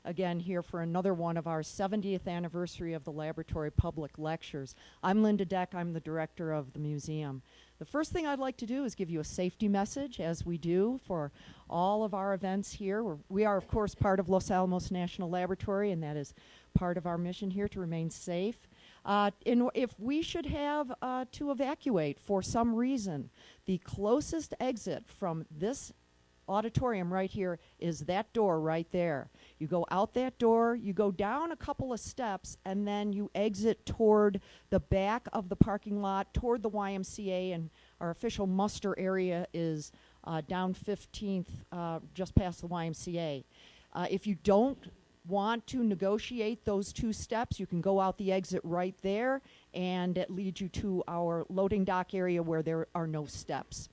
again here for another one of our 70th anniversary of the Laboratory Public Lectures. I'm Linda Deck. I'm the director of the museum. The first thing I'd like to do is give you a safety message, as we do for all of our events here. We are, of course, part of Los Alamos National Laboratory, and that is part of our mission here to remain safe. If we should have to evacuate for some reason, the closest exit from this auditorium right here is that door right there. You go out that door, you go down a couple of steps, and then you exit toward the back of the parking lot, toward the YMCA, and our official muster area is down 15th, just past the YMCA. If you don't want to negotiate those two steps, you can go out the exit right there, and it leads you to our loading dock area where there are no steps.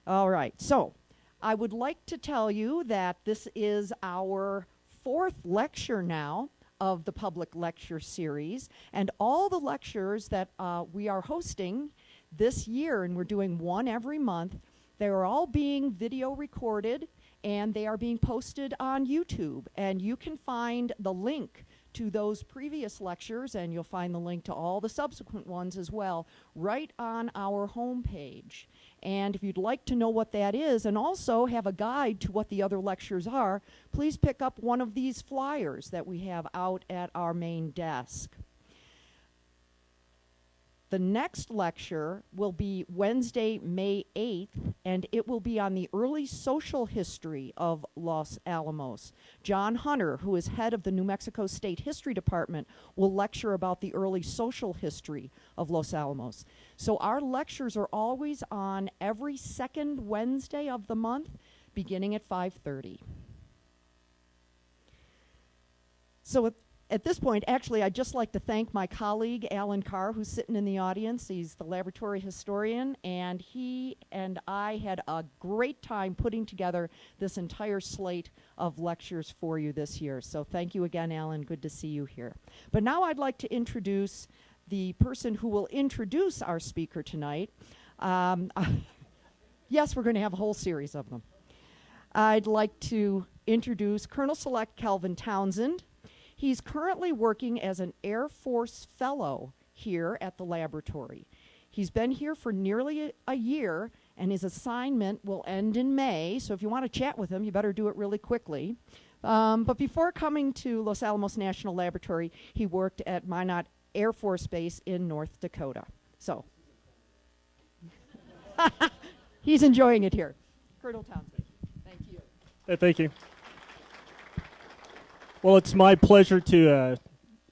All right, so I would like to tell you that this is our 4th lecture now of the public lecture series, and all the lectures that we are hosting this year, and we're doing one every month, they are all being video recorded, and they are being posted on YouTube, and you can find the link to those previous lectures, and you'll find the link to all the subsequent ones as well, right on our homepage. And if you'd like to know what that is and also have a guide to what the other lectures are, please pick up one of these flyers that we have out at our main desk. The next lecture will be Wednesday, May 8th, and it will be on the early social history of Los Alamos. John Hunter, who is head of the New Mexico State History Department, will lecture about the early social history of Los Alamos. So our lectures are always on every second Wednesday of the month, beginning at 5:30. So at this point, actually, I'd just like to thank my colleague, Alan Carr, who's sitting in the audience. He's the laboratory historian, and he and I had a great time putting together this entire slate of lectures for you this year. So thank you again, Alan. Good to see you here. But now I'd like to introduce the person who will introduce our speaker tonight. Yes, we're going to have a whole series of them. I'd like to introduce Colonel Select Kelvin Townsend. He's currently working as an Air Force Fellow here at the laboratory. He's been here for nearly a year, and his assignment will end in May, so if you want to chat with him, you better do it really quickly. But before coming to Los Alamos National Laboratory, he worked at Minot Air Force Base in North Dakota. So, he's enjoying it here. Colonel Townsend, thank you. Thank you. Well, it's my pleasure to,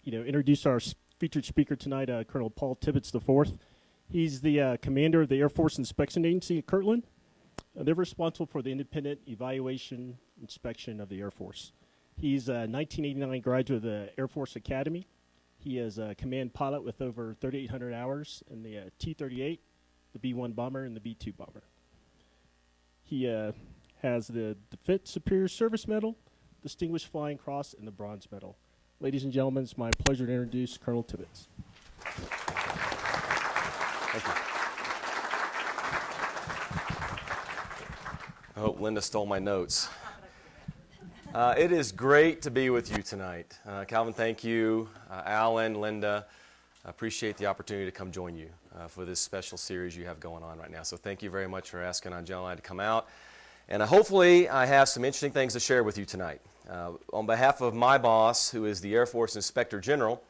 introduce our featured speaker tonight, Colonel Paul Tibbets IV. He's the commander of the Air Force Inspection Agency at Kirtland. They're responsible for the independent evaluation inspection of the Air Force. He's a 1989 graduate of the Air Force Academy. He is a command pilot with over 3,800 hours in the T-38, the B-1 bomber, and the B-2 bomber. He has the Defense Superior Service Medal, Distinguished Flying Cross, and the Bronze Medal. Ladies and gentlemen, it's my pleasure to introduce Colonel Tibbets. Thank you. I hope Linda stole my notes. It is great to be with you tonight. Calvin, thank you. Alan, Linda, I appreciate the opportunity to come join you for this special series you have going on right now. So thank you very much for asking Angela and I to come out. And hopefully I have some interesting things to share with you tonight. On behalf of my boss, who is the Air Force Inspector General,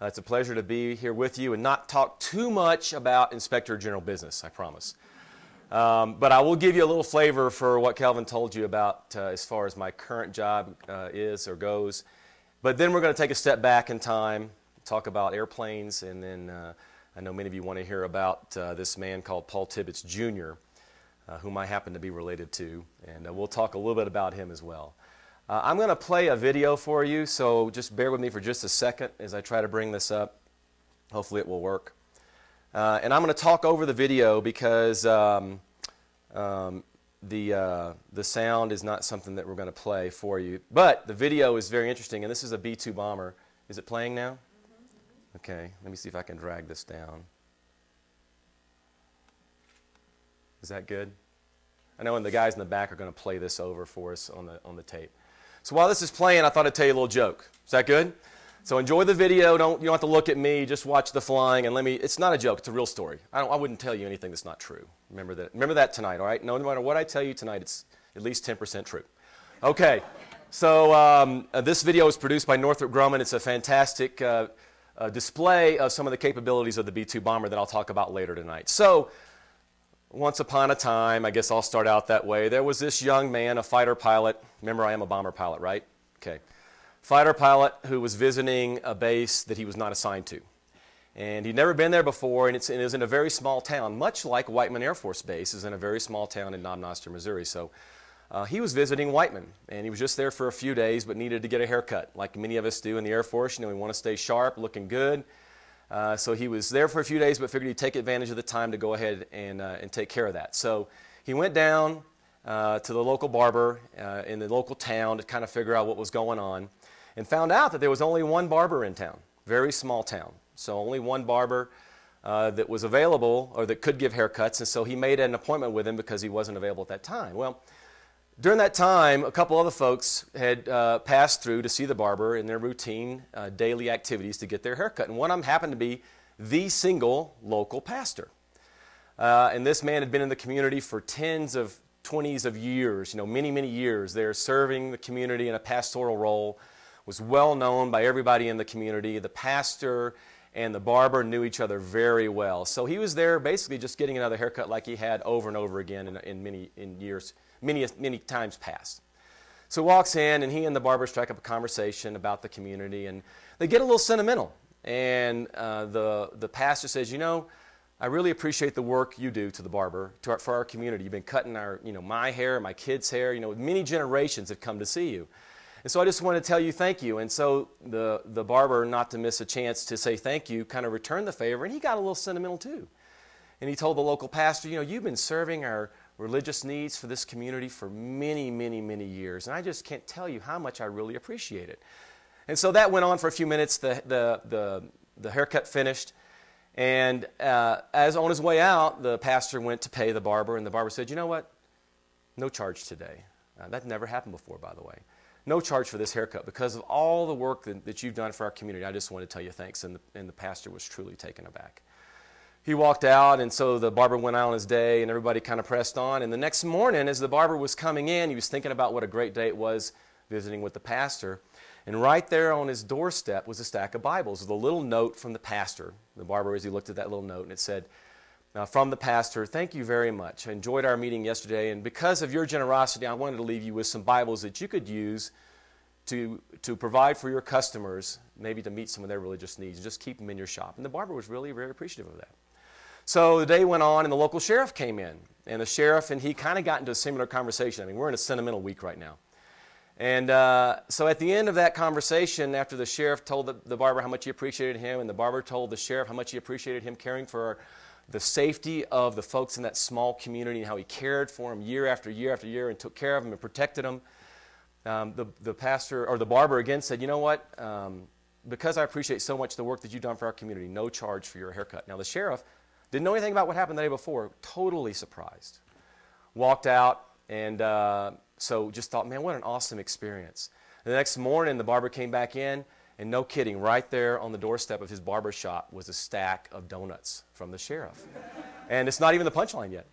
it's a pleasure to be here with you and not talk too much about Inspector General business, I promise. But I will give you a little flavor for what Calvin told you about as far as my current job is or goes. But then we're going to take a step back in time, talk about airplanes, and then I know many of you want to hear about this man called Paul Tibbets Jr., whom I happen to be related to, and we'll talk a little bit about him as well. I'm going to play a video for you, so just bear with me for just a second as I try to bring this up. Hopefully it will work. And I'm going to talk over the video because the sound is not something that we're going to play for you. But the video is very interesting, and this is a B-2 bomber. Is it playing now? Okay, let me see if I can drag this down. Is that good? I know, and the guys in the back are going to play this over for us on the tape. So while this is playing, I thought I'd tell you a little joke. Is that good? So enjoy the video. You don't have to look at me. Just watch the flying, and it's not a joke. It's a real story. I wouldn't tell you anything that's not true. Remember that. Remember that tonight. All right. No matter what I tell you tonight, it's at least 10% true. Okay. So this video was produced by Northrop Grumman. It's a fantastic display of some of the capabilities of the B-2 bomber that I'll talk about later tonight. So once upon a time, I guess I'll start out that way, there was this young man, a fighter pilot. Remember, I am a bomber pilot, right? Okay. Fighter pilot who was visiting a base that he was not assigned to. And he'd never been there before, and it was in a very small town, much like Whiteman Air Force Base is in a very small town in Knob Noster, Missouri. So he was visiting Whiteman, and he was just there for a few days, but needed to get a haircut, like many of us do in the Air Force. You know, we want to stay sharp, looking good. So he was there for a few days, but figured he'd take advantage of the time to go ahead and take care of that. So he went down to the local barber in the local town to kind of figure out what was going on, and found out that there was only one barber in town, very small town. So only one barber that was available or that could give haircuts, and so he made an appointment with him because he wasn't available at that time. Well, during that time, a couple other folks had passed through to see the barber in their routine daily activities to get their haircut, and one of them happened to be the single local pastor. And this man had been in the community for 20s of years, many, many years there, serving the community in a pastoral role, was well known by everybody in the community. The pastor and the barber knew each other very well. So he was there basically just getting another haircut like he had over and over again in many times past. So he walks in, and he and the barber strike up a conversation about the community, and they get a little sentimental. And the pastor says, I really appreciate the work you do to the barber for our community. You've been cutting my hair, my kids' hair. Many generations have come to see you. And so I just want to tell you thank you. And so the barber, not to miss a chance to say thank you, kind of returned the favor, and he got a little sentimental too. And he told the local pastor, you've been serving our religious needs for this community for many, many, many years, and I just can't tell you how much I really appreciate it. And so that went on for a few minutes. The haircut finished, and as on his way out, the pastor went to pay the barber, and the barber said, you know what? No charge today. That never happened before, by the way. No charge for this haircut because of all the work that you've done for our community. I just want to tell you thanks. And the pastor was truly taken aback. He walked out, and so the barber went out on his day, and everybody kind of pressed on. And the next morning, as the barber was coming in, he was thinking about what a great day it was visiting with the pastor. And right there on his doorstep was a stack of Bibles with a little note from the pastor. The barber, as he looked at that little note, and it said, from the pastor, thank you very much. I enjoyed our meeting yesterday, and because of your generosity, I wanted to leave you with some Bibles that you could use to provide for your customers, maybe to meet some of their religious needs, and just keep them in your shop. And the barber was really very appreciative of that. So the day went on, and the local sheriff came in, and the sheriff and he kind of got into a similar conversation. I mean, we're in a sentimental week right now. And so at the end of that conversation, after the sheriff told the barber how much he appreciated him, and the barber told the sheriff how much he appreciated him caring for the safety of the folks in that small community and how he cared for them year after year after year and took care of them and protected them, the pastor or the barber again said, you know what, because I appreciate so much the work that you've done for our community, no charge for your haircut. Now the sheriff didn't know anything about what happened the day before, totally surprised. Walked out, and so just thought, man, what an awesome experience. The next morning, the barber came back in, and no kidding, right there on the doorstep of his barber shop was a stack of donuts from the sheriff. And it's not even the punchline yet.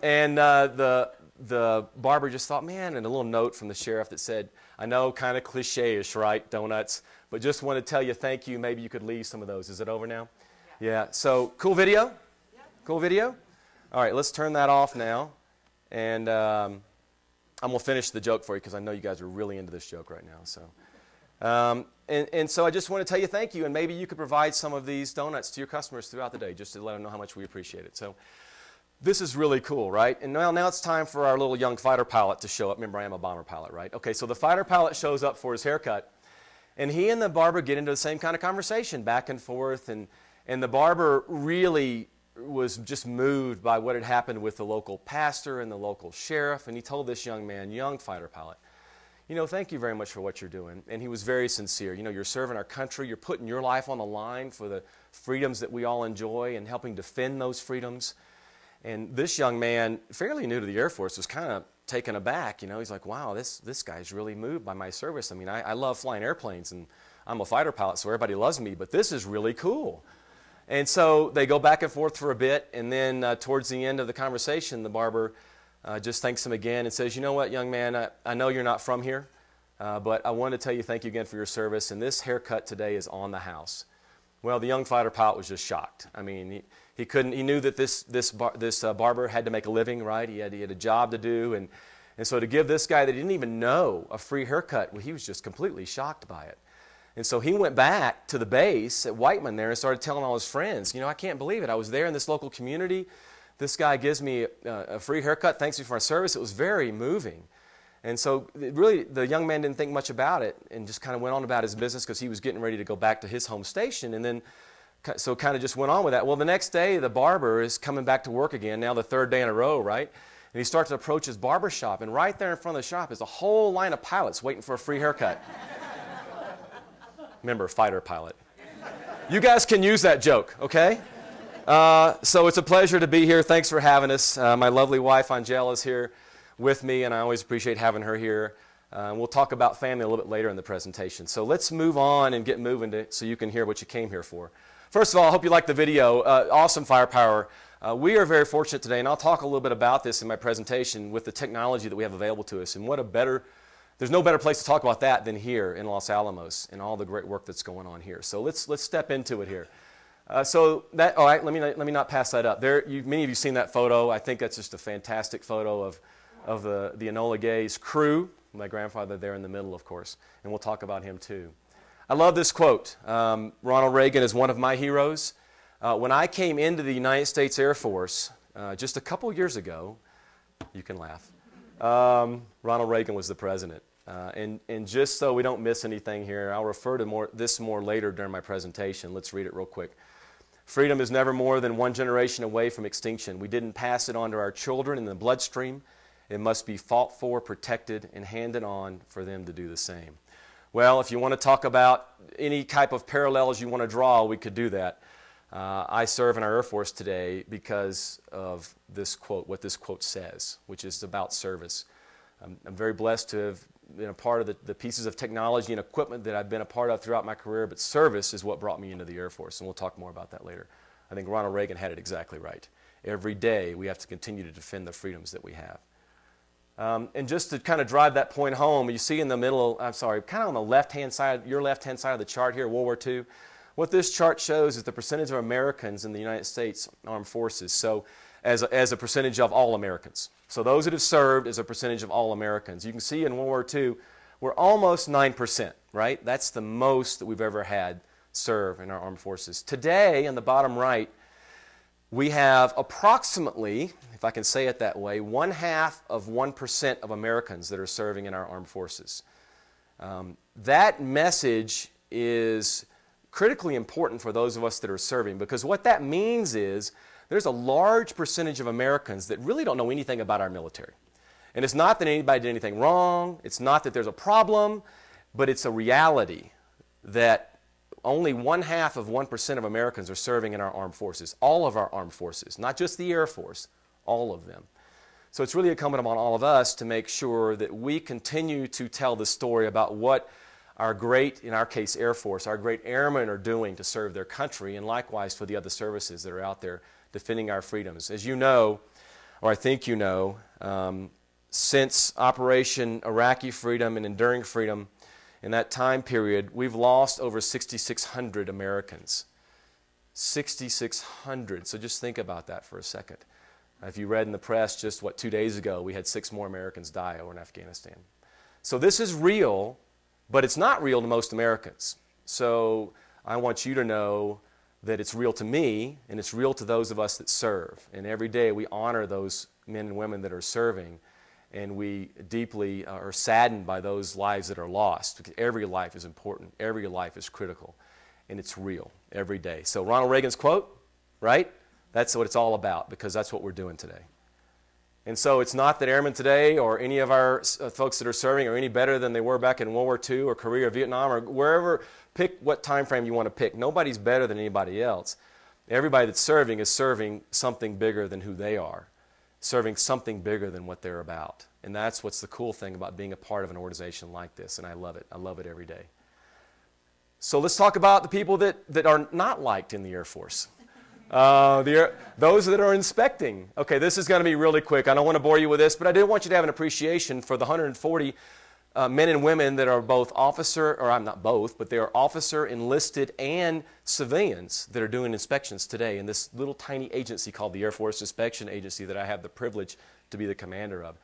And the barber just thought, man, and a little note from the sheriff that said, I know, kind of cliche-ish, right, donuts, but just want to tell you thank you. Maybe you could leave some of those. Is it over now? Yeah. So cool video? Yeah. Cool video? All right, let's turn that off now. And I'm going to finish the joke for you because I know you guys are really into this joke right now. So. And so I just want to tell you thank you, and maybe you could provide some of these donuts to your customers throughout the day just to let them know how much we appreciate it. So this is really cool, right? And now it's time for our little young fighter pilot to show up. Remember, I am a bomber pilot, right? Okay, so the fighter pilot shows up for his haircut, and he and the barber get into the same kind of conversation, back and forth, and the barber really was just moved by what had happened with the local pastor and the local sheriff, and he told this young man, young fighter pilot, thank you very much for what you're doing. And he was very sincere. You're serving our country. You're putting your life on the line for the freedoms that we all enjoy and helping defend those freedoms. And this young man, fairly new to the Air Force, was kind of taken aback. He's like, wow, this guy's really moved by my service. I mean, I love flying airplanes, and I'm a fighter pilot, so everybody loves me, but this is really cool. And so they go back and forth for a bit, and then towards the end of the conversation, the barber just thanks him again and says, you know what, young man, I know you're not from here, but I want to tell you thank you again for your service, and this haircut today is on the house. Well, the young fighter pilot was just shocked. I mean, he knew that this barber had to make a living, right? He had a job to do, and so to give this guy that he didn't even know a free haircut, well, he was just completely shocked by it. And so he went back to the base at Whiteman there and started telling all his friends, I can't believe it. I was there in this local community. This guy gives me a free haircut. Thanks you for my service. It was very moving. And so really the young man didn't think much about it and just kind of went on about his business because he was getting ready to go back to his home station. And then so kind of just went on with that. Well, the next day the barber is coming back to work again, now the third day in a row, right? And he starts to approach his barber shop, and right there in front of the shop is a whole line of pilots waiting for a free haircut. Remember, fighter pilot. You guys can use that joke, okay? So it's a pleasure to be here. Thanks for having us. My lovely wife, Angela, is here with me, and I always appreciate having her here. We'll talk about family a little bit later in the presentation. So let's move on and get moving so you can hear what you came here for. First of all, I hope you like the video. Awesome firepower. We are very fortunate today, and I'll talk a little bit about this in my presentation with the technology that we have available to us, and there's no better place to talk about that than here in Los Alamos and all the great work that's going on here. So let's step into it here. All right, let me not pass that up. Many of you have seen that photo. I think that's just a fantastic photo of the Enola Gay's crew. My grandfather there in the middle, of course, and we'll talk about him too. I love this quote. Ronald Reagan is one of my heroes. When I came into the United States Air Force just a couple years ago, you can laugh, Ronald Reagan was the president. And just so we don't miss anything here, I'll refer to this more later during my presentation. Let's read it real quick. Freedom is never more than one generation away from extinction. We didn't pass it on to our children in the bloodstream. It must be fought for, protected, and handed on for them to do the same. Well, if you want to talk about any type of parallels you want to draw, we could do that. I serve in our Air Force today because of this quote, what this quote says, which is about service. I'm very blessed to have been a part of the pieces of technology and equipment that I've been a part of throughout my career, but service is what brought me into the Air Force, and we'll talk more about that later. I think Ronald Reagan had it exactly right. Every day we have to continue to defend the freedoms that we have. And just to kind of drive that point home, you see in the middle, kind of on the left-hand side, your left-hand side of the chart here, World War II. What this chart shows is the percentage of Americans in the United States Armed Forces, so as a percentage of all Americans. So those that have served is a percentage of all Americans. You can see in World War II, we're almost 9%, right? That's the most that we've ever had serve in our armed forces. Today, in the bottom right, we have approximately, if I can say it that way, 0.5% of Americans that are serving in our armed forces. That message is critically important for those of us that are serving, because what that means is there's a large percentage of Americans that really don't know anything about our military. And it's not that anybody did anything wrong, it's not that there's a problem, but it's a reality that only 0.5% of Americans are serving in our armed forces, all of our armed forces, not just the Air Force, all of them. So it's really incumbent upon all of us to make sure that we continue to tell the story about what our great, in our case, Air Force, our great airmen are doing to serve their country, and likewise for the other services that are out there defending our freedoms. As you know, or I think you know, since Operation Iraqi Freedom and Enduring Freedom, in that time period, we've lost over 6,600 Americans. 6,600. So just think about that for a second. If you read in the press just, 2 days ago, we had 6 more Americans die over in Afghanistan. So this is real, but it's not real to most Americans. So I want you to know that it's real to me, and it's real to those of us that serve. And every day we honor those men and women that are serving, and we deeply are saddened by those lives that are lost. Because every life is important, every life is critical, and it's real every day. So Ronald Reagan's quote, right? That's what it's all about, because that's what we're doing today. And so it's not that airmen today or any of our folks that are serving are any better than they were back in World War II or Korea or Vietnam or wherever. Pick what time frame you want to pick. Nobody's better than anybody else. Everybody that's serving is serving something bigger than who they are, serving something bigger than what they're about. And that's what's the cool thing about being a part of an organization like this, and I love it. I love it every day. So let's talk about the people that are not liked in the Air Force. Those that are inspecting. Okay, this is going to be really quick. I don't want to bore you with this, but I do want you to have an appreciation for the 140 men and women that are both officer, or I'm not both, but they are officer, enlisted, and civilians that are doing inspections today in this little tiny agency called the Air Force Inspection Agency that I have the privilege to be the commander of.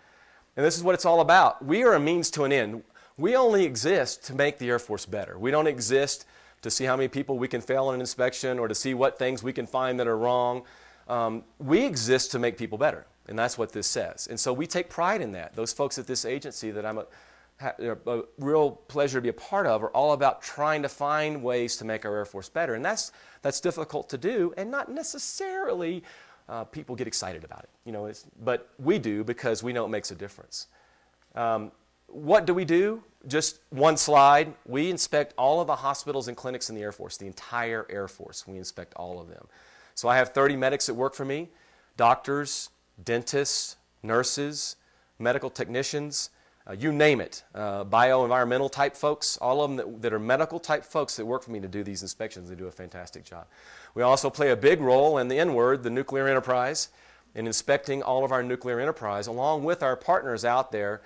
And this is what it's all about. We are a means to an end. We only exist to make the Air Force better. We don't exist to see how many people we can fail in an inspection or to see what things we can find that are wrong. We exist to make people better, and that's what this says. And so we take pride in that. Those folks at this agency that I'm a real pleasure to be a part of are all about trying to find ways to make our Air Force better. And that's difficult to do, and not necessarily people get excited about it. But we do because we know it makes a difference. What do we do? Just one slide. We inspect all of the hospitals and clinics in the Air Force, the entire Air Force. We inspect all of them. So I have 30 medics that work for me, doctors, dentists, nurses, medical technicians, you name it, bioenvironmental type folks, all of them that are medical type folks that work for me to do these inspections. They do a fantastic job. We also play a big role in the N-word, the nuclear enterprise, in inspecting all of our nuclear enterprise, along with our partners out there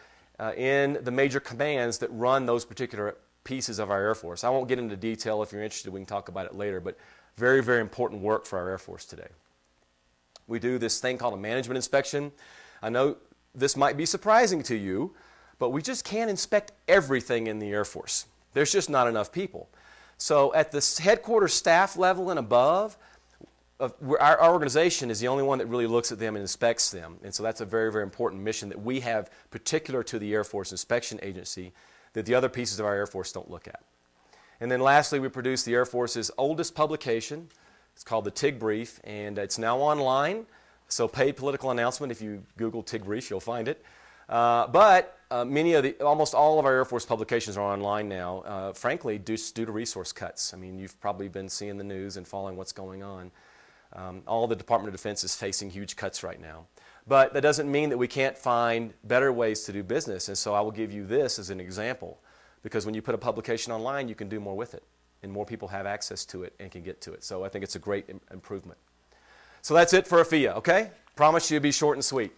in the major commands that run those particular pieces of our Air Force. I won't get into detail. If you're interested, we can talk about it later, but very, very important work for our Air Force today. We do this thing called a management inspection. I know this might be surprising to you, but we just can't inspect everything in the Air Force. There's just not enough people. So at the headquarters staff level and above, our organization is the only one that really looks at them and inspects them. And so that's a very, very important mission that we have particular to the Air Force Inspection Agency that the other pieces of our Air Force don't look at. And then lastly, we produce the Air Force's oldest publication. It's called the TIG Brief, and it's now online. So paid political announcement. If you Google TIG Brief, you'll find it. But almost all of our Air Force publications are online now, frankly, due to resource cuts. I mean, you've probably been seeing the news and following what's going on. All the Department of Defense is facing huge cuts right now. But that doesn't mean that we can't find better ways to do business. And so I will give you this as an example. Because when you put a publication online, you can do more with it. And more people have access to it and can get to it. So I think it's a great improvement. So that's it for AFIA, okay? Promise you it'll be short and sweet.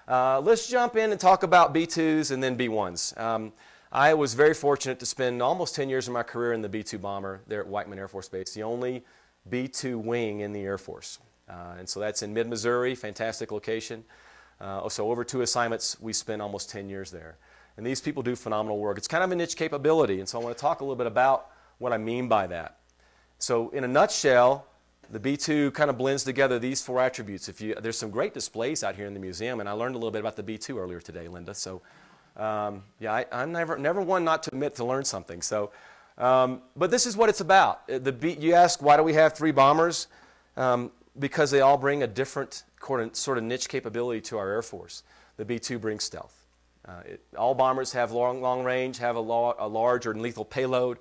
Let's jump in and talk about B-2s and then B-1s. I was very fortunate to spend almost 10 years of my career in the B-2 bomber there at Whiteman Air Force Base, the only B-2 wing in the Air Force. And so that's in mid-Missouri, fantastic location. So over 2 assignments, we spent almost 10 years there. And these people do phenomenal work. It's kind of a niche capability, and so I want to talk a little bit about what I mean by that. So in a nutshell, the B-2 kind of blends together these 4 attributes. There's some great displays out here in the museum, and I learned a little bit about the B-2 earlier today, Linda. So I'm never one not to admit to learn something. So, but this is what it's about. You ask, why do we have 3 bombers? Because they all bring a different sort of niche capability to our Air Force. The B-2 brings stealth. All bombers have long range, have a large or lethal payload.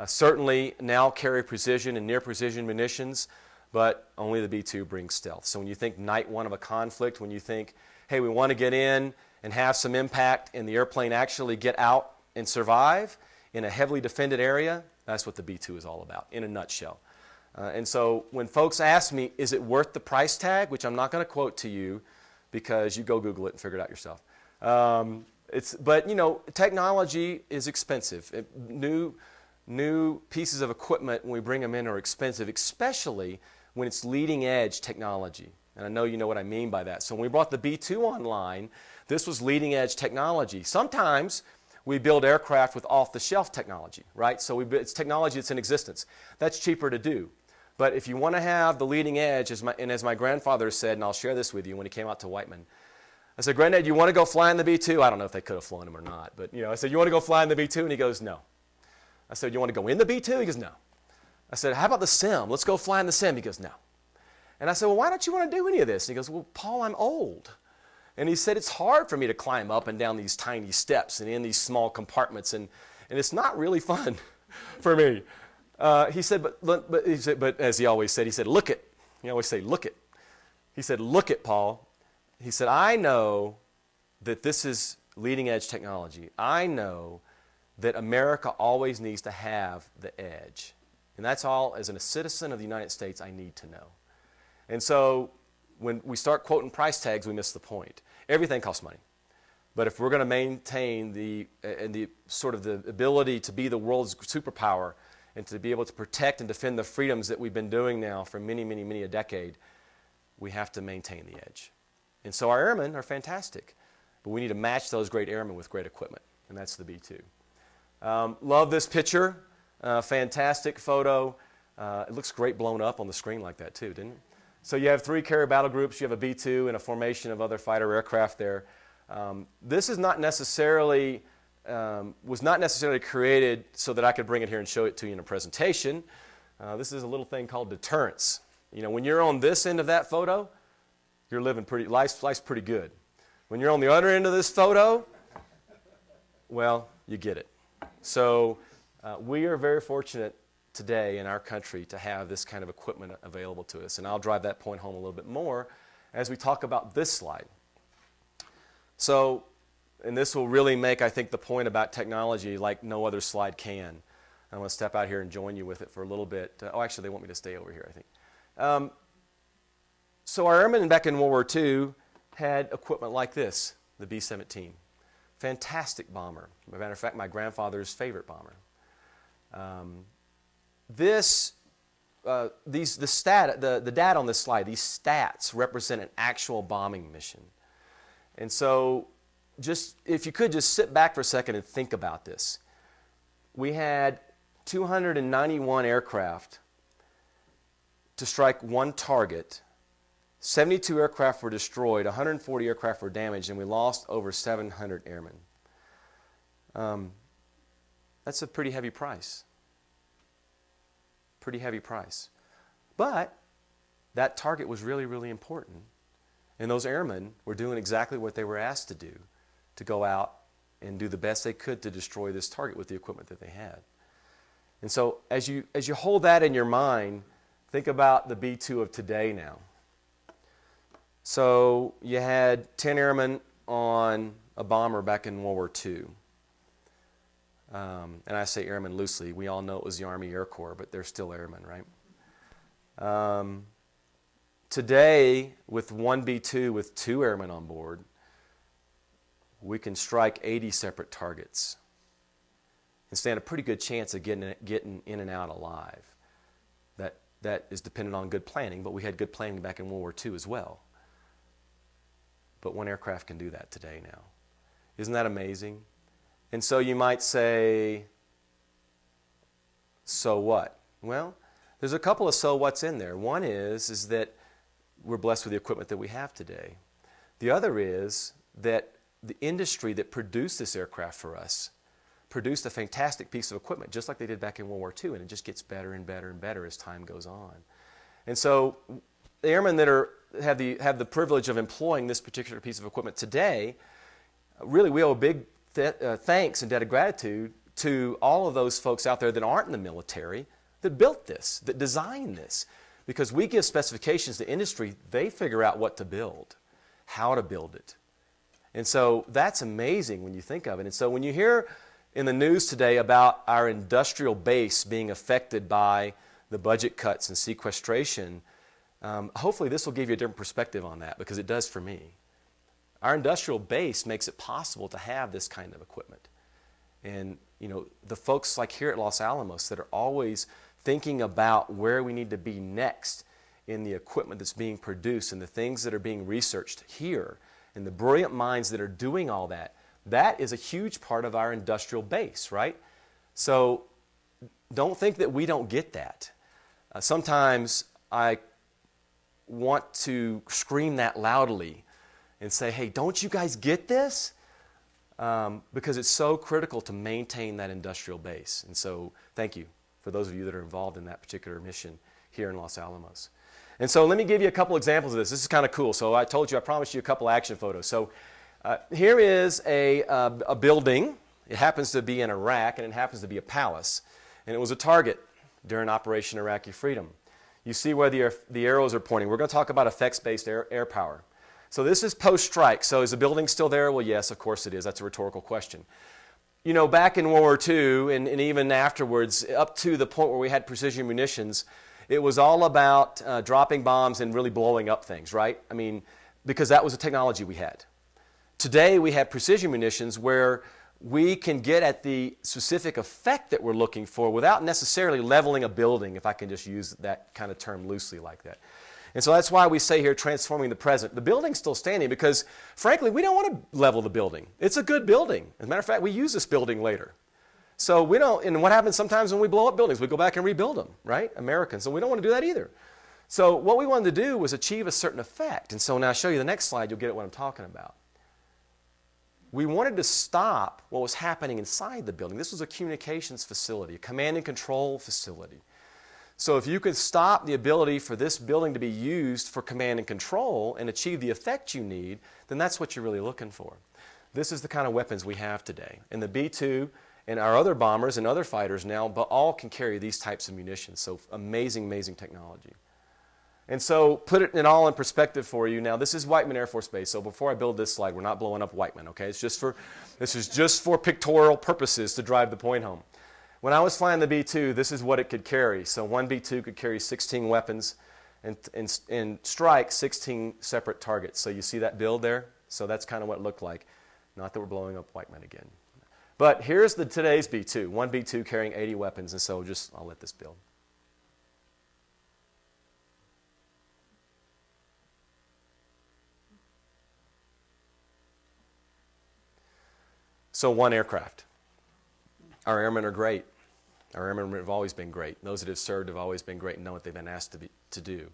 Certainly now carry precision and near precision munitions, but only the B-2 brings stealth. So when you think night one of a conflict, when you think, hey, we want to get in and have some impact and the airplane actually get out and survive in a heavily defended area, that's what the B-2 is all about, in a nutshell. And so when folks ask me, is it worth the price tag, which I'm not going to quote to you because you go Google it and figure it out yourself. But you know, technology is expensive. New pieces of equipment, when we bring them in, are expensive, especially when it's leading edge technology. And I know you know what I mean by that. So when we brought the B-2 online, this was leading edge technology. Sometimes we build aircraft with off-the-shelf technology, right? So it's technology that's in existence. That's cheaper to do. But if you want to have the leading edge, as my grandfather said, and I'll share this with you when he came out to Whiteman, I said, Granddad, you want to go fly in the B-2? I don't know if they could have flown him or not, but I said, you want to go fly in the B-2? And he goes, no. I said, you want to go in the B-2? He goes, no. I said, how about the sim? Let's go fly in the sim. He goes, no. And I said, well, why don't you want to do any of this? And he goes, well, Paul, I'm old. And he said, it's hard for me to climb up and down these tiny steps and in these small compartments, and it's not really fun for me. He said, but as he always said, he said, look it. He always say, look it. He said, look it, Paul. He said, I know that this is leading edge technology. I know that America always needs to have the edge. And that's all, as a citizen of the United States, I need to know. And so when we start quoting price tags, we miss the point. Everything costs money. But if we're going to maintain the sort of the ability to be the world's superpower and to be able to protect and defend the freedoms that we've been doing now for many, many, many a decade, we have to maintain the edge. And so our airmen are fantastic, but we need to match those great airmen with great equipment, and that's the B-2. Love this picture. Fantastic photo. It looks great blown up on the screen like that too, didn't it? So you have 3 carrier battle groups. You have a B-2 and a formation of other fighter aircraft there. This is not necessarily, was not necessarily created so that I could bring it here and show it to you in a presentation. This is a little thing called deterrence. You know, when you're on this end of that photo, you're living life's pretty good. When you're on the other end of this photo, well, you get it. So we are very fortunate today in our country to have this kind of equipment available to us. And I'll drive that point home a little bit more as we talk about this slide. So, and this will really make, I think, the point about technology like no other slide can. I'm going to step out here and join you with it for a little bit. Actually, they want me to stay over here, I think. So our airmen back in World War II had equipment like this, the B-17. Fantastic bomber. As a matter of fact, my grandfather's favorite bomber. The data on this slide, these stats represent an actual bombing mission. And so just, if you could just sit back for a second and think about this. We had 291 aircraft to strike one target. 72 aircraft were destroyed, 140 aircraft were damaged, and we lost over 700 airmen. That's a pretty heavy price. Pretty heavy price. But that target was really, really important. And those airmen were doing exactly what they were asked to do, to go out and do the best they could to destroy this target with the equipment that they had. And so as you hold that in your mind, think about the B-2 of today now. So you had 10 airmen on a bomber back in World War II. And I say airmen loosely. We all know it was the Army Air Corps, but they're still airmen, right? Today, with one B-2 with 2 airmen on board, we can strike 80 separate targets and stand a pretty good chance of getting in and out alive. That is dependent on good planning, but we had good planning back in World War II as well. But one aircraft can do that today now. Isn't that amazing? And so you might say, so what? Well, there's a couple of so what's in there. One is that we're blessed with the equipment that we have today. The other is that the industry that produced this aircraft for us produced a fantastic piece of equipment, just like they did back in World War II, and it just gets better and better and better as time goes on. And so the airmen that have the privilege of employing this particular piece of equipment today, really we owe a big thanks and debt of gratitude to all of those folks out there that aren't in the military that built this, that designed this. Because we give specifications to industry, they figure out what to build, how to build it. And so that's amazing when you think of it. And so when you hear in the news today about our industrial base being affected by the budget cuts and sequestration, hopefully this will give you a different perspective on that, because it does for me. Our industrial base makes it possible to have this kind of equipment. And, you know, the folks like here at Los Alamos that are always thinking about where we need to be next in the equipment that's being produced and the things that are being researched here and the brilliant minds that are doing all that, that is a huge part of our industrial base, right? So don't think that we don't get that. Sometimes I want to scream that loudly and say, hey, don't you guys get this? Because it's so critical to maintain that industrial base. And so thank you for those of you that are involved in that particular mission here in Los Alamos. And so let me give you a couple examples of this. This is kind of cool. So I told you, I promised you a couple action photos. So here is a building. It happens to be in Iraq, and it happens to be a palace. And it was a target during Operation Iraqi Freedom. You see where the arrows are pointing. We're going to talk about effects-based air power. So this is post-strike. So is the building still there? Well, yes, of course it is. That's a rhetorical question. You know, back in World War II and even afterwards, up to the point where we had precision munitions, it was all about dropping bombs and really blowing up things, right? I mean, because that was the technology we had. Today we have precision munitions where we can get at the specific effect that we're looking for without necessarily leveling a building, if I can just use that kind of term loosely like that. And so that's why we say here transforming the present. The building's still standing because, frankly, we don't want to level the building. It's a good building. As a matter of fact, we use this building later. So we don't, and what happens sometimes when we blow up buildings? We go back and rebuild them, right? Americans. So we don't want to do that either. So what we wanted to do was achieve a certain effect. And so now I'll show you the next slide. You'll get at what I'm talking about. We wanted to stop what was happening inside the building. This was a communications facility, a command and control facility. So if you could stop the ability for this building to be used for command and control and achieve the effect you need, then that's what you're really looking for. This is the kind of weapons we have today. And the B-2 and our other bombers and other fighters now, but all can carry these types of munitions. So amazing, amazing technology. And so put it all in perspective for you. Now, this is Whiteman Air Force Base. So before I build this slide, we're not blowing up Whiteman, okay? This is just for pictorial purposes to drive the point home. When I was flying the B-2, this is what it could carry. So one B-2 could carry 16 weapons and strike 16 separate targets. So you see that build there? So that's kind of what it looked like. Not that we're blowing up Whiteman again. But here's today's B-2. One B-2 carrying 80 weapons. And so I'll let this build. So one aircraft. Our airmen are great. Our airmen have always been great. Those that have served have always been great and know what they've been asked to do.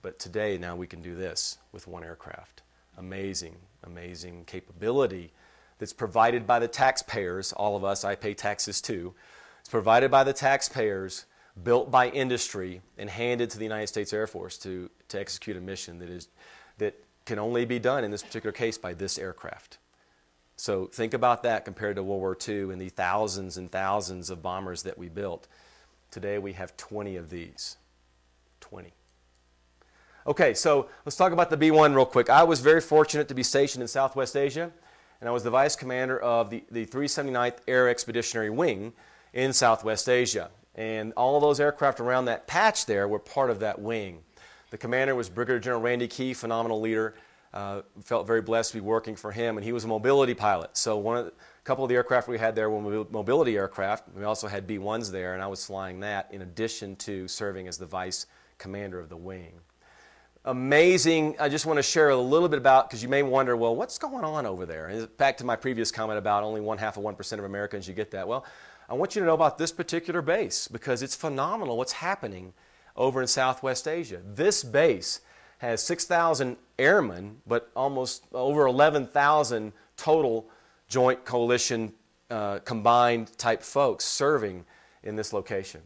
But today, now we can do this with one aircraft. Amazing, amazing capability that's provided by the taxpayers. All of us, I pay taxes too. It's provided by the taxpayers, built by industry, and handed to the United States Air Force to execute a mission that can only be done in this particular case by this aircraft. So think about that compared to World War II and the thousands and thousands of bombers that we built. Today we have 20 of these. 20. Okay, so let's talk about the B-1 real quick. I was very fortunate to be stationed in Southwest Asia, and I was the vice commander of the 379th Air Expeditionary Wing in Southwest Asia. And all of those aircraft around that patch there were part of that wing. The commander was Brigadier General Randy Key, phenomenal leader. Felt very blessed to be working for him, and he was a mobility pilot. So a couple of the aircraft we had there were mobility aircraft. We also had B-1s there, and I was flying that in addition to serving as the vice commander of the wing. Amazing. I just want to share a little bit about, because you may wonder, well, what's going on over there? And back to my previous comment about only 0.5% of Americans, you get that. Well, I want you to know about this particular base, because it's phenomenal what's happening over in Southwest Asia. This base has 6,000 airmen, but almost over 11,000 total joint coalition combined type folks serving in this location.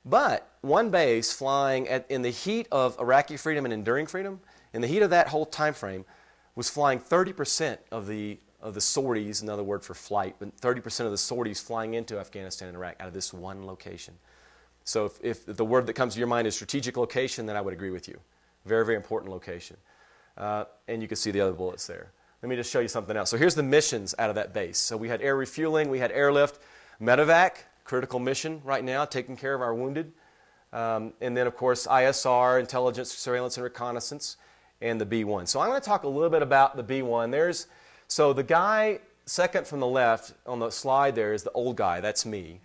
But one base flying in the heat of Iraqi freedom and enduring freedom, in the heat of that whole time frame, was flying 30% of the sorties, another word for flight, but 30% of the sorties flying into Afghanistan and Iraq out of this one location. So if the word that comes to your mind is strategic location, then I would agree with you. Very, very important location. And you can see the other bullets there. Let me just show you something else. So here's the missions out of that base. So we had air refueling, we had airlift, medevac, critical mission right now, taking care of our wounded. And then, of course, ISR, intelligence, surveillance, and reconnaissance, and the B-1. So I'm going to talk a little bit about the B-1. So the guy second from the left on the slide there is the old guy. That's me.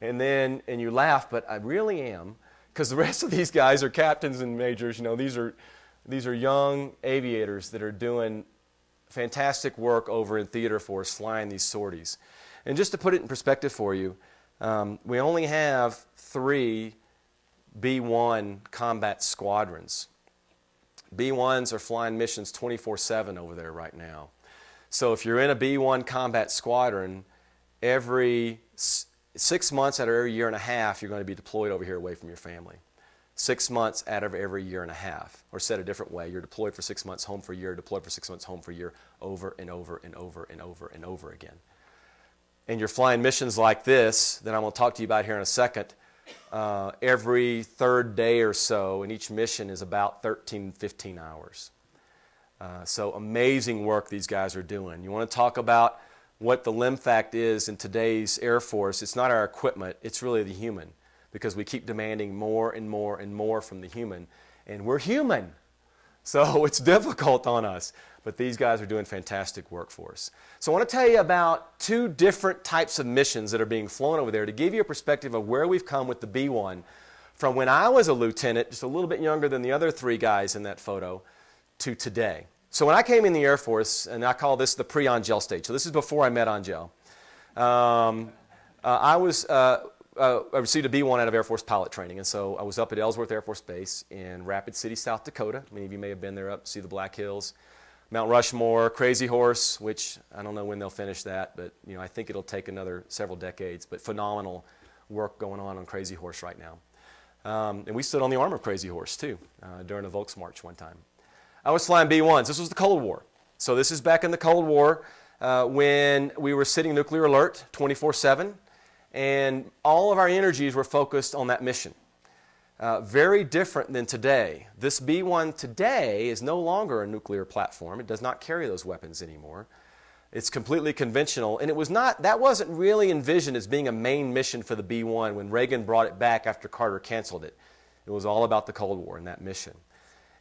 And you laugh, but I really am. Because the rest of these guys are captains and majors. You know, these are young aviators that are doing fantastic work over in theater for us, flying these sorties. And just to put it in perspective for you, we only have 3 B-1 combat squadrons. B-1s are flying missions 24/7 over there right now. So if you're in a B-1 combat squadron, every 6 months out of every year and a half, you're going to be deployed over here away from your family. 6 months out of every year and a half. Or said a different way, you're deployed for 6 months, home for a year, deployed for 6 months, home for a year, over and over and over and over and over again. And you're flying missions like this that I'm going to talk to you about here in a second every third day or so, and each mission is about 13, 15 hours. So amazing work these guys are doing. You want to talk about what the limb fact is in today's Air Force? It's not our equipment, it's really the human, because we keep demanding more and more and more from the human, and we're human. So it's difficult on us, but these guys are doing fantastic work for us. So I want to tell you about two different types of missions that are being flown over there to give you a perspective of where we've come with the B-1 from when I was a lieutenant, just a little bit younger than the other three guys in that photo, to today. So when I came in the Air Force, and I call this the pre-Angel stage, so this is before I met Angel, I received a B-1 out of Air Force pilot training, and so I was up at Ellsworth Air Force Base in Rapid City, South Dakota. Many of you may have been there up to see the Black Hills. Mount Rushmore, Crazy Horse, which I don't know when they'll finish that, but I think it'll take another several decades, but phenomenal work going on Crazy Horse right now. And we stood on the arm of Crazy Horse, too, during a Volksmarch one time. I was flying B-1s. This was the Cold War. So this is back in the Cold War when we were sitting nuclear alert 24/7, and all of our energies were focused on that mission. Very different than today. This B-1 today is no longer a nuclear platform. It does not carry those weapons anymore. It's completely conventional, and that wasn't really envisioned as being a main mission for the B-1 when Reagan brought it back after Carter canceled it. It was all about the Cold War and that mission.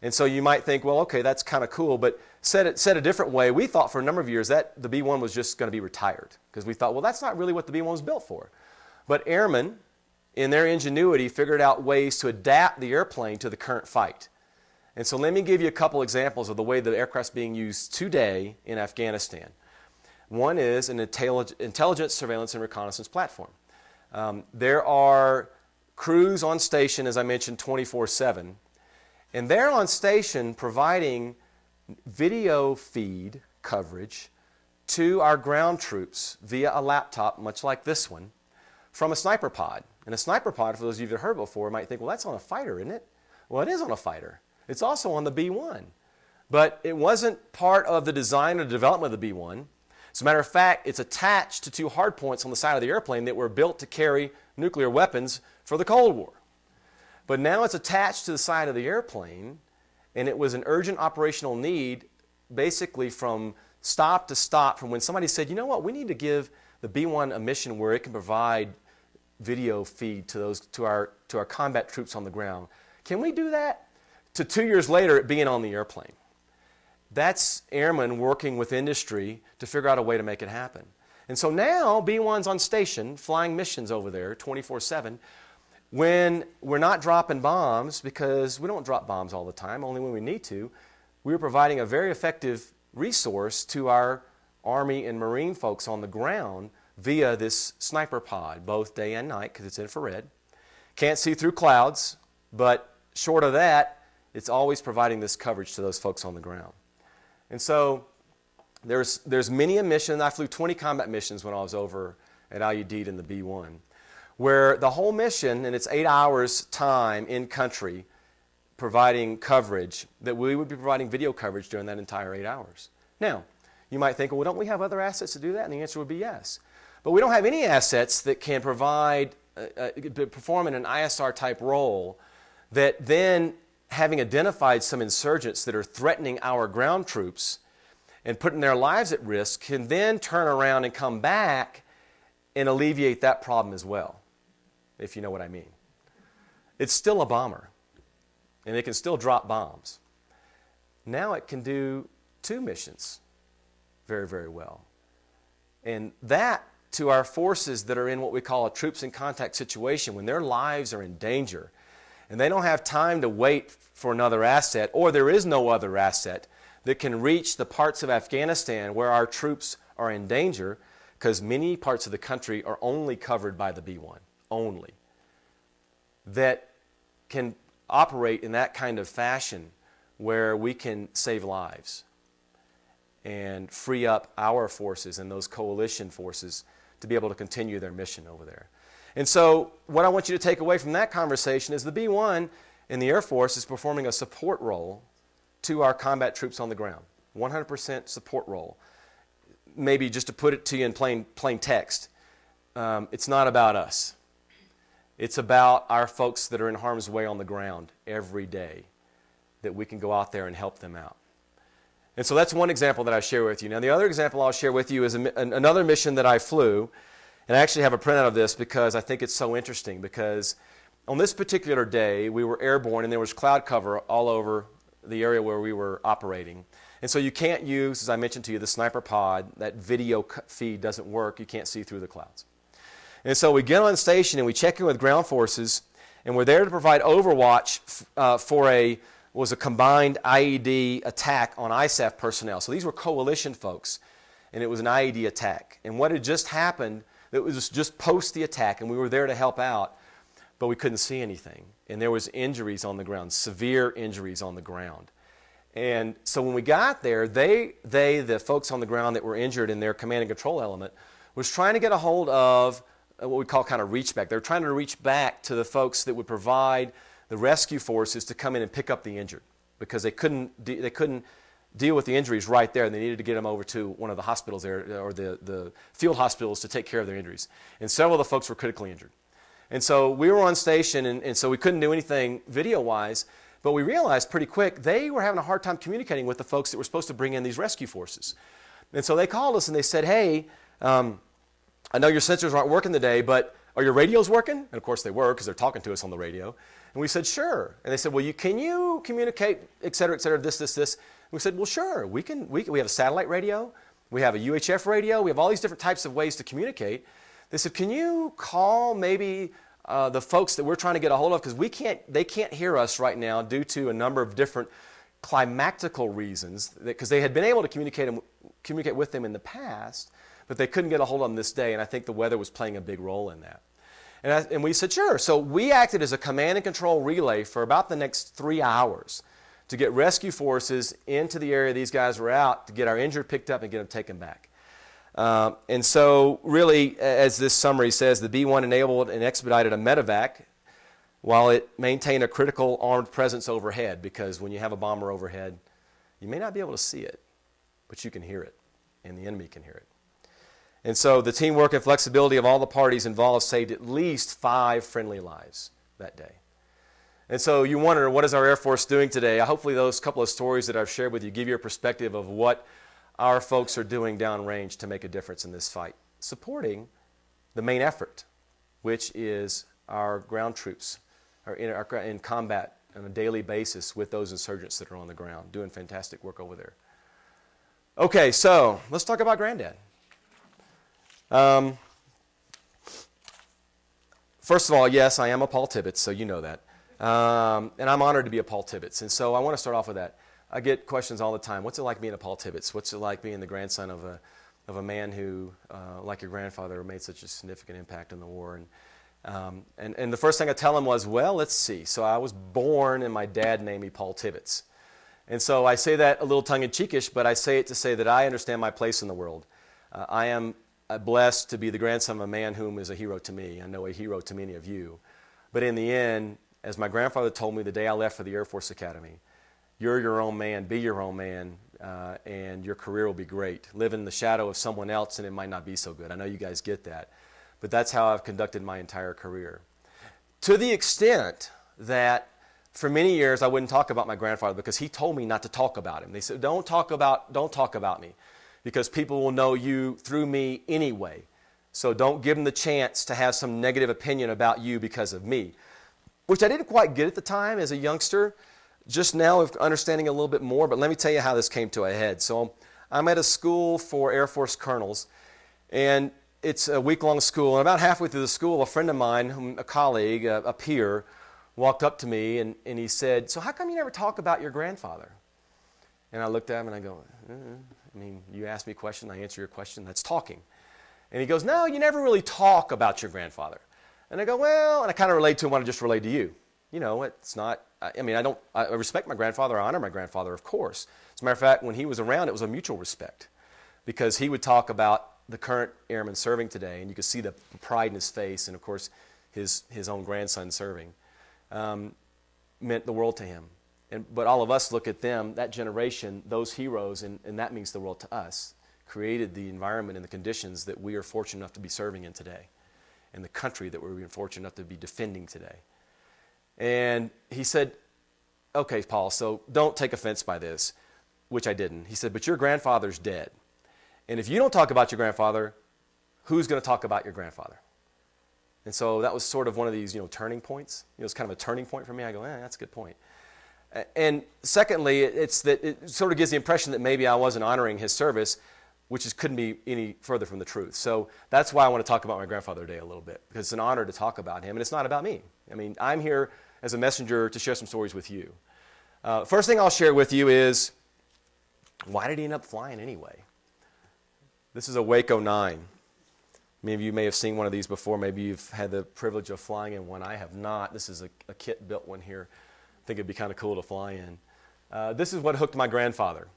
And so you might think, well, okay, that's kind of cool, but said a different way, we thought for a number of years that the B-1 was just going to be retired, because we thought, well, that's not really what the B-1 was built for. But airmen, in their ingenuity, figured out ways to adapt the airplane to the current fight. And so let me give you a couple examples of the way the aircraft's being used today in Afghanistan. One is an intelligence, surveillance, and reconnaissance platform. There are crews on station, as I mentioned, 24/7, and they're on station providing video feed coverage to our ground troops via a laptop, much like this one, from a sniper pod. And a sniper pod, for those of you that have heard before, might think, well, that's on a fighter, isn't it? Well, it is on a fighter. It's also on the B-1. But it wasn't part of the design or development of the B-1. As a matter of fact, it's attached to two hardpoints on the side of the airplane that were built to carry nuclear weapons for the Cold War. But now it's attached to the side of the airplane, and it was an urgent operational need, basically from stop to stop, from when somebody said, you know what, we need to give the B-1 a mission where it can provide video feed to our combat troops on the ground. Can we do that? To 2 years later, it being on the airplane. That's airmen working with industry to figure out a way to make it happen. And so now B-1's on station, flying missions over there 24/7. When we're not dropping bombs, because we don't drop bombs all the time, only when we need to, we're providing a very effective resource to our Army and Marine folks on the ground via this sniper pod, both day and night, because it's infrared. Can't see through clouds, but short of that, it's always providing this coverage to those folks on the ground. And so there's many a mission. I flew 20 combat missions when I was over at Al-Udeid in the B-1, where the whole mission, and it's 8 hours time in country, providing coverage, that we would be providing video coverage during that entire 8 hours. Now, you might think, well, don't we have other assets to do that? And the answer would be yes. But we don't have any assets that can perform in an ISR-type role that then, having identified some insurgents that are threatening our ground troops and putting their lives at risk, can then turn around and come back and alleviate that problem as well, if you know what I mean. It's still a bomber, and it can still drop bombs. Now it can do 2 missions very, very well. And that, to our forces that are in what we call a troops in contact situation, when their lives are in danger, and they don't have time to wait for another asset, or there is no other asset that can reach the parts of Afghanistan where our troops are in danger, because many parts of the country are only covered by the B-1, only, that can operate in that kind of fashion where we can save lives and free up our forces and those coalition forces to be able to continue their mission over there. And so what I want you to take away from that conversation is the B-1 in the Air Force is performing a support role to our combat troops on the ground, 100% support role. Maybe just to put it to you in plain text, it's not about us. It's about our folks that are in harm's way on the ground every day, that we can go out there and help them out. And so that's one example that I share with you. Now, the other example I'll share with you is another mission that I flew. And I actually have a printout of this because I think it's so interesting, because on this particular day, we were airborne and there was cloud cover all over the area where we were operating. And so you can't use, as I mentioned to you, the sniper pod. That video feed doesn't work. You can't see through the clouds. And so we get on station and we check in with ground forces, and we're there to provide overwatch for a combined IED attack on ISAF personnel. So these were coalition folks, and it was an IED attack. And what had just happened, it was just post the attack, and we were there to help out, but we couldn't see anything. And there was injuries on the ground, severe injuries on the ground. And so when we got there, the folks on the ground that were injured in their command and control element, was trying to get a hold of what we call kind of reach back. They were trying to reach back to the folks that would provide the rescue forces to come in and pick up the injured, because they couldn't deal with the injuries right there, and they needed to get them over to one of the hospitals there, or the field hospitals, to take care of their injuries. And several of the folks were critically injured. And so we were on station, and so we couldn't do anything video-wise, but we realized pretty quick they were having a hard time communicating with the folks that were supposed to bring in these rescue forces. And so they called us and they said, hey, I know your sensors aren't working today, but are your radios working? And of course they were, because they're talking to us on the radio. And we said, sure. And they said, well, can you communicate, et cetera, this. And we said, well, sure. We have a satellite radio. We have a UHF radio. We have all these different types of ways to communicate. They said, can you call maybe the folks that we're trying to get a hold of? Because they can't hear us right now due to a number of different climactical reasons, because they had been able to communicate with them in the past, but they couldn't get a hold of them this day, and I think the weather was playing a big role in that. And we said, sure. So we acted as a command and control relay for about the next 3 hours to get rescue forces into the area these guys were out, to get our injured picked up and get them taken back. And so really, as this summary says, the B-1 enabled and expedited a medevac while it maintained a critical armed presence overhead, because when you have a bomber overhead, you may not be able to see it, but you can hear it, and the enemy can hear it. And so the teamwork and flexibility of all the parties involved saved at least 5 friendly lives that day. And so you wonder, what is our Air Force doing today? Hopefully those couple of stories that I've shared with you give you a perspective of what our folks are doing downrange to make a difference in this fight, supporting the main effort, which is our ground troops are in combat on a daily basis with those insurgents that are on the ground, doing fantastic work over there. Okay, so let's talk about Granddad. First of all, yes, I am a Paul Tibbets, so you know that. And I'm honored to be a Paul Tibbets. And so I want to start off with that. I get questions all the time. What's it like being a Paul Tibbets? What's it like being the grandson of a man who, like your grandfather, made such a significant impact in the war? And the first thing I tell him was, well, let's see. So I was born, and my dad named me Paul Tibbets. And so I say that a little tongue-in-cheekish, but I say it to say that I understand my place in the world. I am blessed to be the grandson of a man whom is a hero to me. I know a hero to many of you. But in the end, as my grandfather told me the day I left for the Air Force Academy, you're your own man, be your own man, and your career will be great. Live in the shadow of someone else and it might not be so good. I know you guys get that. But that's how I've conducted my entire career. To the extent that for many years I wouldn't talk about my grandfather because he told me not to talk about him. They said, don't talk about me, because people will know you through me anyway. So don't give them the chance to have some negative opinion about you because of me, which I didn't quite get at the time as a youngster. Just now of understanding a little bit more, but let me tell you how this came to a head. So I'm at a school for Air Force colonels, and it's a week-long school. And about halfway through the school, a friend of mine, a colleague, a peer, walked up to me and he said, so how come you never talk about your grandfather? And I looked at him and I go, I mean, you ask me a question, I answer your question, that's talking. And he goes, no, you never really talk about your grandfather. And I go, well, and I kind of relate to him what I just relayed to you. You know, it's not, I respect my grandfather, I honor my grandfather, of course. As a matter of fact, when he was around, it was a mutual respect, because he would talk about the current airman serving today, and you could see the pride in his face, and of course, his own grandson serving, meant the world to him. But all of us look at them, that generation, those heroes, and that means the world to us, created the environment and the conditions that we are fortunate enough to be serving in today. and the country that we're fortunate enough to be defending today. And he said, okay, Paul, so don't take offense by this, which I didn't. He said, but your grandfather's dead. And if you don't talk about your grandfather, who's going to talk about your grandfather? And so that was sort of one of these, turning points. It was kind of a turning point for me. I go, that's a good point. And secondly, it's that it sort of gives the impression that maybe I wasn't honoring his service, which couldn't be any further from the truth. So that's why I want to talk about my grandfather today a little bit, because it's an honor to talk about him, and it's not about me. I mean, I'm here as a messenger to share some stories with you. First thing I'll share with you is, why did he end up flying anyway? This is a Waco 9. Many of you may have seen one of these before. Maybe you've had the privilege of flying in one. I have not. This is a kit-built one here. I think it'd be kind of cool to fly in. This is what hooked my grandfather.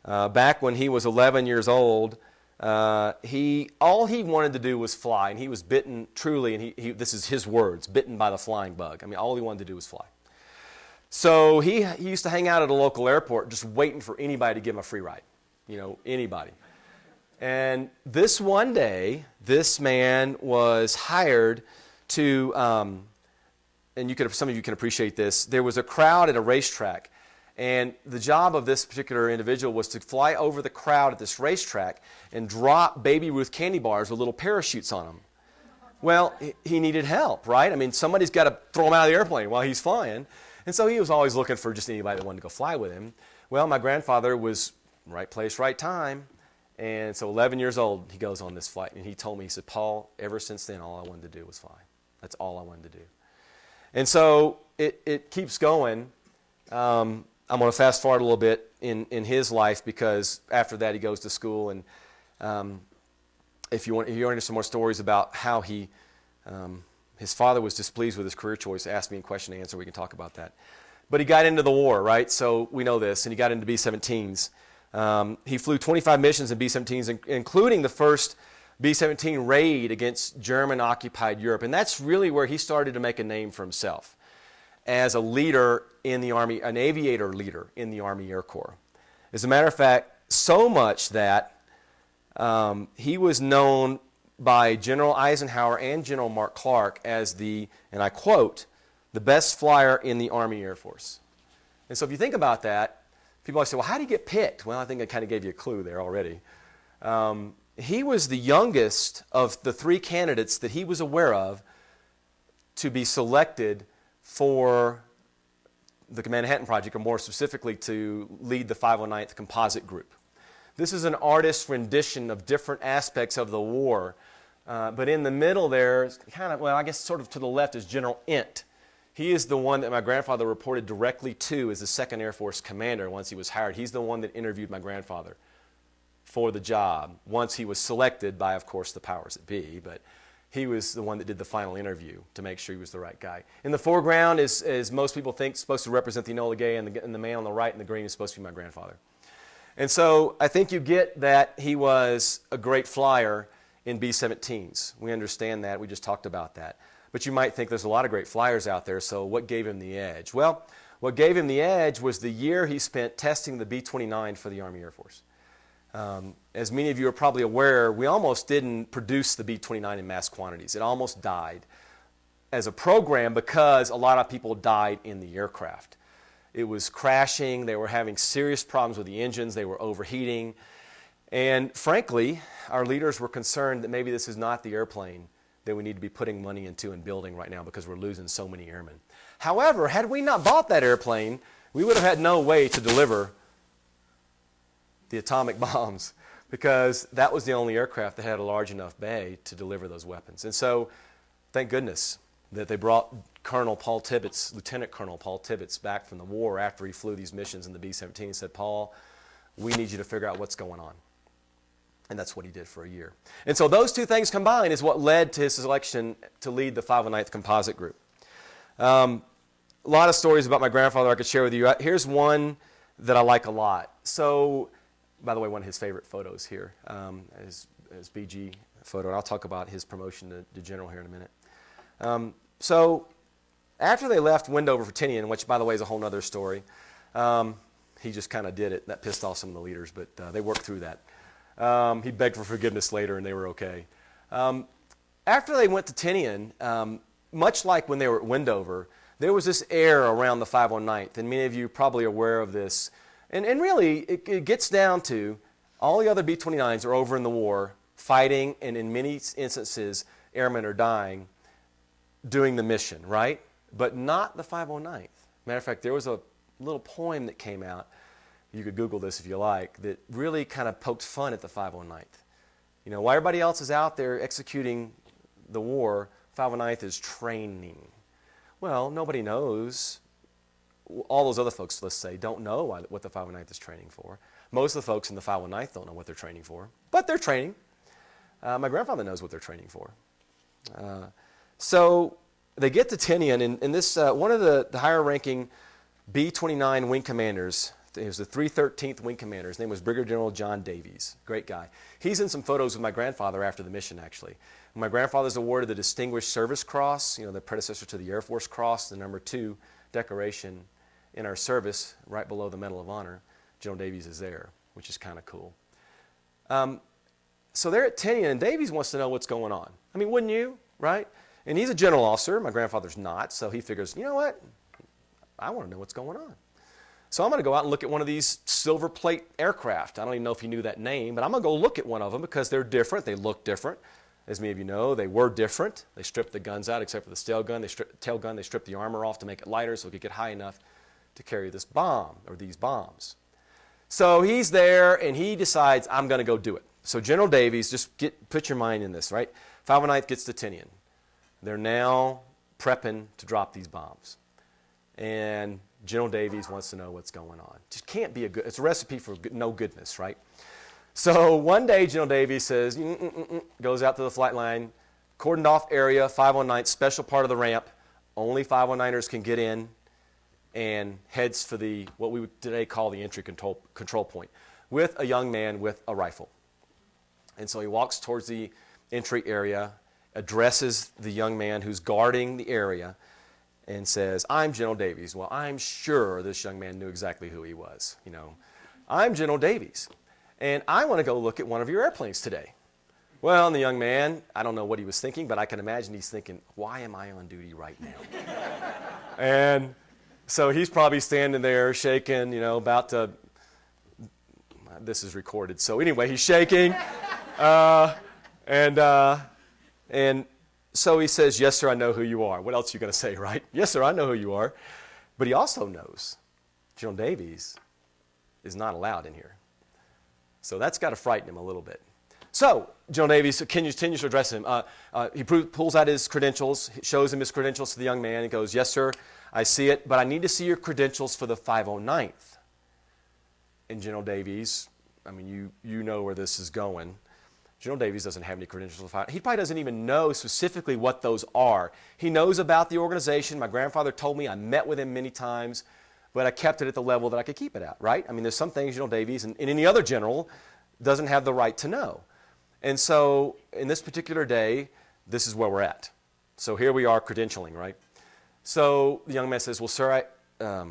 Back when he was 11 years old, all he wanted to do was fly, and he was bitten truly, and this is his words, bitten by the flying bug. I mean, all he wanted to do was fly. So he used to hang out at a local airport just waiting for anybody to give him a free ride, anybody. And this one day, this man was hired to, and some of you can appreciate this, there was a crowd at a racetrack, and the job of this particular individual was to fly over the crowd at this racetrack and drop Baby Ruth candy bars with little parachutes on them. Well, he needed help, right? I mean, somebody's got to throw him out of the airplane while he's flying. And so he was always looking for just anybody that wanted to go fly with him. Well, my grandfather was right place, right time. And so 11 years old, he goes on this flight. And he told me, he said, Paul, ever since then, all I wanted to do was fly. That's all I wanted to do. And so it keeps going. I'm going to fast forward a little bit in his life, because after that he goes to school. And if you want to hear some more stories about how his father was displeased with his career choice, ask me in question and answer. We can talk about that. But he got into the war, right? So we know this. And he got into B-17s. He flew 25 missions in B-17s, including the first B-17 raid against German-occupied Europe. And that's really where he started to make a name for himself as a leader in the Army, an aviator leader in the Army Air Corps. As a matter of fact, so much that he was known by General Eisenhower and General Mark Clark as the, and I quote, the best flyer in the Army Air Force. And so if you think about that, people always say, well, how do you get picked? Well, I think I kind of gave you a clue there already. He was the youngest of the three candidates that he was aware of to be selected for the Manhattan Project, or more specifically to lead the 509th Composite Group. This is an artist's rendition of different aspects of the war. But in the middle there, kind of, well, I guess sort of to the left is General Ent. He is the one that my grandfather reported directly to as the 2nd Air Force commander once he was hired. He's the one that interviewed my grandfather for the job once he was selected by, of course, the powers that be. But he was the one that did the final interview to make sure he was the right guy. In the foreground is, as most people think, supposed to represent the Enola Gay, and the man on the right in the green is supposed to be my grandfather. And so I think you get that he was a great flyer in B-17s. We understand that. We just talked about that. But you might think there's a lot of great flyers out there, so what gave him the edge? Well, what gave him the edge was the year he spent testing the B-29 for the Army Air Force. As many of you are probably aware, we almost didn't produce the B-29 in mass quantities. It almost died as a program because a lot of people died in the aircraft. It was crashing. They were having serious problems with the engines. They were overheating. And frankly, our leaders were concerned that maybe this is not the airplane that we need to be putting money into and building right now, because we're losing so many airmen. However, had we not bought that airplane, we would have had no way to deliver the atomic bombs, because that was the only aircraft that had a large enough bay to deliver those weapons. And so, thank goodness that they brought Colonel Paul Tibbets, Lieutenant Colonel Paul Tibbets, back from the war after he flew these missions in the B-17 and said, Paul, we need you to figure out what's going on. And that's what he did for a year. And so those two things combined is what led to his selection to lead the 509th Composite Group. A lot of stories about my grandfather I could share with you. Here's one that I like a lot. So, by the way, one of his favorite photos here, his BG photo. And I'll talk about his promotion to general here in a minute. So after they left Wendover for Tinian, which, by the way, is a whole other story, he just kind of did it. That pissed off some of the leaders, but they worked through that. He begged for forgiveness later, and they were okay. after they went to Tinian, much like when they were at Wendover, there was this air around the 509th, and many of you probably are aware of this. And really, it gets down to all the other B-29s are over in the war, fighting, and in many instances, airmen are dying doing the mission, right? But not the 509th. Matter of fact, there was a little poem that came out, you could Google this if you like, that really kind of poked fun at the 509th. You know, while everybody else is out there executing the war, 509th is training. Well, nobody knows. All those other folks, let's say, don't know what the 509th is training for. Most of the folks in the 509th don't know what they're training for, but they're training. My grandfather knows what they're training for. So they get to Tinian, and this one of the higher-ranking B-29 wing commanders, he was the 313th wing commander. His name was Brigadier General John Davies. Great guy. He's in some photos with my grandfather after the mission, actually. My grandfather's awarded the Distinguished Service Cross, you know, the predecessor to the Air Force Cross, the number 2 decoration in our service, right below the Medal of Honor. General Davies is there, which is kind of cool. So they're at Tinian, and Davies wants to know what's going on. I mean, wouldn't you, right? And he's a general officer. My grandfather's not, so he figures, you know what? I want to know what's going on. So I'm going to go out and look at one of these silver plate aircraft. I don't even know if he knew that name, but I'm going to go look at one of them because they're different. They look different. As many of you know, they were different. They stripped the guns out except for the tail gun. They stripped the armor off to make it lighter so it could get high enough to carry this bomb or these bombs. So he's there, and he decides, I'm going to go do it. So General Davies, just put your mind in this, right? 509th gets to Tinian. They're now prepping to drop these bombs. And General Davies wants to know what's going on. Just can't be it's a recipe for no goodness, right? So one day, General Davies says, goes out to the flight line, cordoned off area, 509th, special part of the ramp. Only 509ers can get in, and heads for what we would today call the entry control point, with a young man with a rifle. And so he walks towards the entry area, addresses the young man who's guarding the area, and says, I'm General Davies. Well, I'm sure this young man knew exactly who he was. You know, I'm General Davies, and I want to go look at one of your airplanes today. Well, and the young man, I don't know what he was thinking, but I can imagine he's thinking, why am I on duty right now? And so he's probably standing there shaking, you know, about to, this is recorded. So anyway, he's shaking. And so he says, yes, sir, I know who you are. What else are you going to say, right? Yes, sir, I know who you are. But he also knows General Davies is not allowed in here. So that's got to frighten him a little bit. So General Davies continues to address him. He pulls out his credentials, shows him his credentials to the young man, and goes, yes, sir, I see it, but I need to see your credentials for the 509th. And General Davies, I mean, you know where this is going. General Davies doesn't have any credentials. He probably doesn't even know specifically what those are. He knows about the organization. My grandfather told me. I met with him many times, but I kept it at the level that I could keep it at, right? I mean, there's some things General Davies and any other general doesn't have the right to know. And so in this particular day, this is where we're at. So here we are credentialing, right? So the young man says, well, sir, I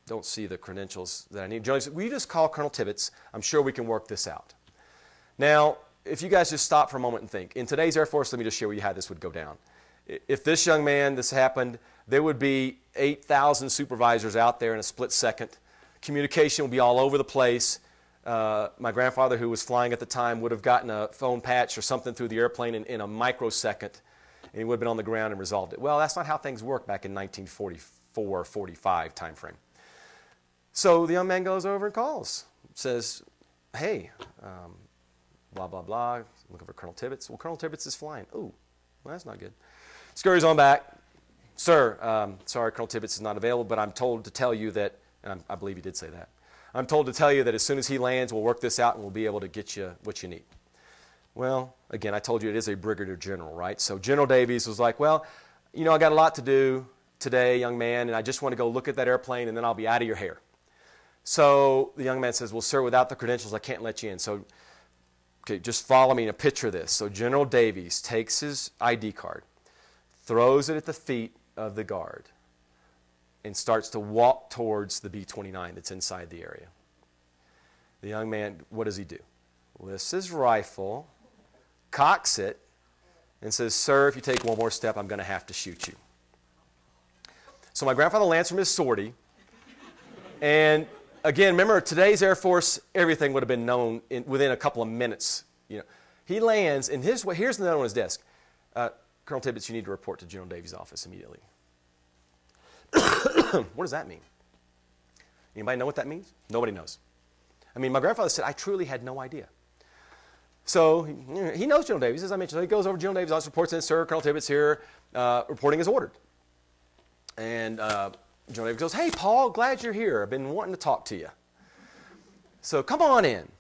don't see the credentials that I need. General says, will you just call Colonel Tibbets? I'm sure we can work this out. Now, if you guys just stop for a moment and think, in today's Air Force, let me just share with you how this would go down. If this young man, this happened, there would be 8,000 supervisors out there in a split second. Communication would be all over the place. My grandfather, who was flying at the time, would have gotten a phone patch or something through the airplane in a microsecond, and he would have been on the ground and resolved it. Well, that's not how things worked back in 1944, 45 timeframe. So the young man goes over and calls, says, hey, blah, blah, blah, looking for Colonel Tibbets. Well, Colonel Tibbets is flying. Ooh, well, that's not good. Scurries on back. Sir, sorry, Colonel Tibbets is not available, but I'm told to tell you that, and I believe he did say that, I'm told to tell you that as soon as he lands, we'll work this out and we'll be able to get you what you need. Well, again, I told you it is a brigadier general, right? So General Davies was like, well, you know, I got a lot to do today, young man, and I just want to go look at that airplane and then I'll be out of your hair. So the young man says, well, sir, without the credentials, I can't let you in. So, okay, just follow me and picture this. So General Davies takes his ID card, throws it at the feet of the guard, and starts to walk towards the B-29 that's inside the area. The young man, what does he do? Lifts his rifle, cocks it, and says, "Sir, if you take one more step, I'm going to have to shoot you." So my grandfather lands from his sortie, and again, remember, today's Air Force, everything would have been known within a couple of minutes. He lands, and here's the note on his desk. "Colonel Tibbets, you need to report to General Davies' office immediately." What does that mean? Anybody know what that means? Nobody knows. I mean, my grandfather said, "I truly had no idea." So he knows General Davies, as I mentioned. So he goes over to General Davies' office, reports in, "Sir, Colonel Tibbets here, reporting as ordered." And General Davies goes, "Hey, Paul, glad you're here. I've been wanting to talk to you. So come on in."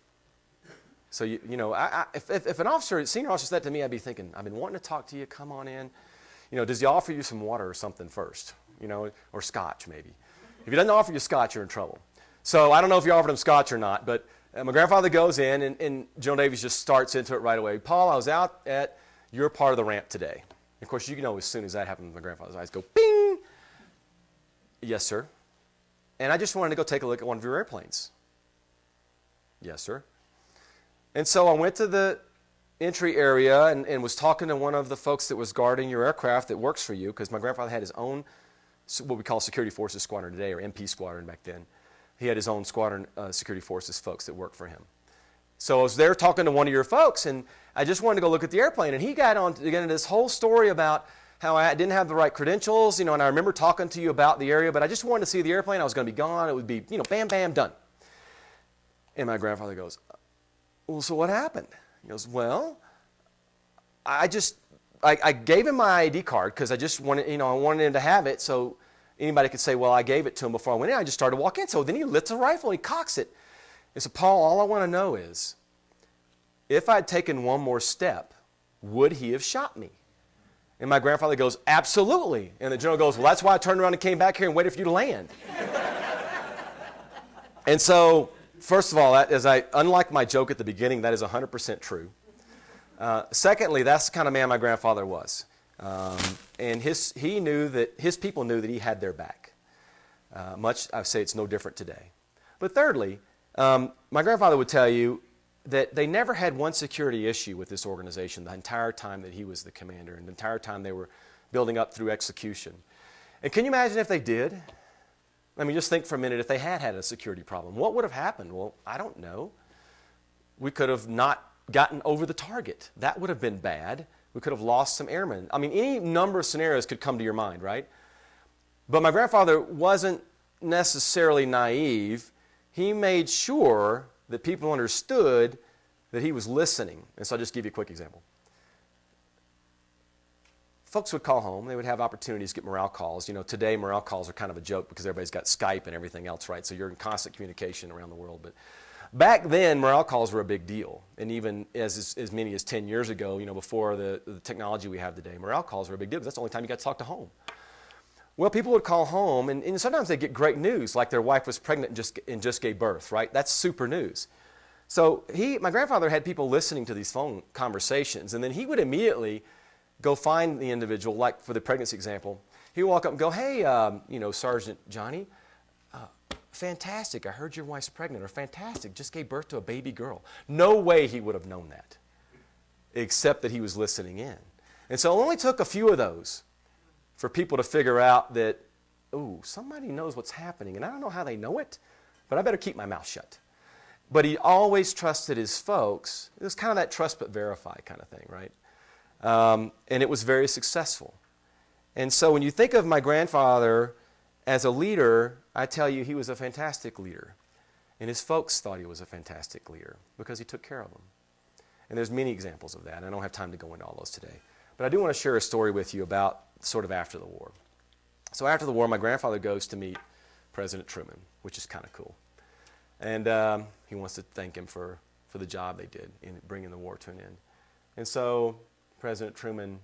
So, if a senior officer said that to me, I'd be thinking, "I've been wanting to talk to you. Come on in. Does he offer you some water or something first? Or scotch maybe. If he doesn't offer you scotch, you're in trouble." So I don't know if he offered him scotch or not, but my grandfather goes in, and General Davies just starts into it right away. "Paul, I was out at your part of the ramp today." And of course, as soon as that happens, my grandfather's eyes go, bing! "Yes, sir." "And I just wanted to go take a look at one of your airplanes." "Yes, sir." And so I went to the entry area and was talking to one of the folks that was guarding your aircraft that works for you, because my grandfather had his own, what we call Security Forces Squadron today, or MP Squadron back then. He had his own squadron, Security Forces folks that worked for him. So I was there talking to one of your folks, and I just wanted to go look at the airplane. And he got on to get into this whole story about how I didn't have the right credentials, and I remember talking to you about the area, but I just wanted to see the airplane. I was going to be gone. It would be, bam, bam, done. And my grandfather goes, "Well, so what happened?" He goes, "Well, I gave him my ID card because I just wanted, I wanted him to have it so anybody could say, well, I gave it to him before I went in. I just started to walk in." So then he lifts a rifle, he cocks it. He said, "Paul, all I want to know is, if I'd taken one more step, would he have shot me?" And my grandfather goes, "Absolutely." And the general goes, "Well, that's why I turned around and came back here and waited for you to land." And so, first of all, unlike my joke at the beginning, that is 100% true. Secondly, that's the kind of man my grandfather was. And his people knew that he had their back. I say it's no different today. But thirdly, my grandfather would tell you that they never had one security issue with this organization the entire time that he was the commander and the entire time they were building up through execution. And can you imagine if they did? I mean, just think for a minute, if they had a security problem, what would have happened? Well, I don't know. We could have not gotten over the target. That would have been bad. We could have lost some airmen. I mean, any number of scenarios could come to your mind, right? But my grandfather wasn't necessarily naive. He made sure that people understood that he was listening. And so I'll just give you a quick example. Folks would call home. They would have opportunities to get morale calls. Today morale calls are kind of a joke because everybody's got Skype and everything else, right? So you're in constant communication around the world. But back then, morale calls were a big deal. And even as many as 10 years ago, before the technology we have today, morale calls were a big deal because that's the only time you got to talk to home. Well, people would call home, and sometimes they'd get great news, like their wife was pregnant and just gave birth, right? That's super news. So my grandfather had people listening to these phone conversations, and then he would immediately go find the individual, like for the pregnancy example. He would walk up and go, "Hey, Sergeant Johnny, fantastic, I heard your wife's pregnant," or "Fantastic, just gave birth to a baby girl." No way he would have known that, except that he was listening in. And so it only took a few of those for people to figure out that, somebody knows what's happening, and I don't know how they know it, but I better keep my mouth shut. But he always trusted his folks. It was kind of that trust but verify kind of thing, right? And it was very successful. And so when you think of my grandfather as a leader, I tell you he was a fantastic leader. And his folks thought he was a fantastic leader because he took care of them. And there's many examples of that, and I don't have time to go into all those today. But I do want to share a story with you about sort of after the war. So after the war, my grandfather goes to meet President Truman, which is kind of cool. And he wants to thank him for the job they did in bringing the war to an end. And so President Truman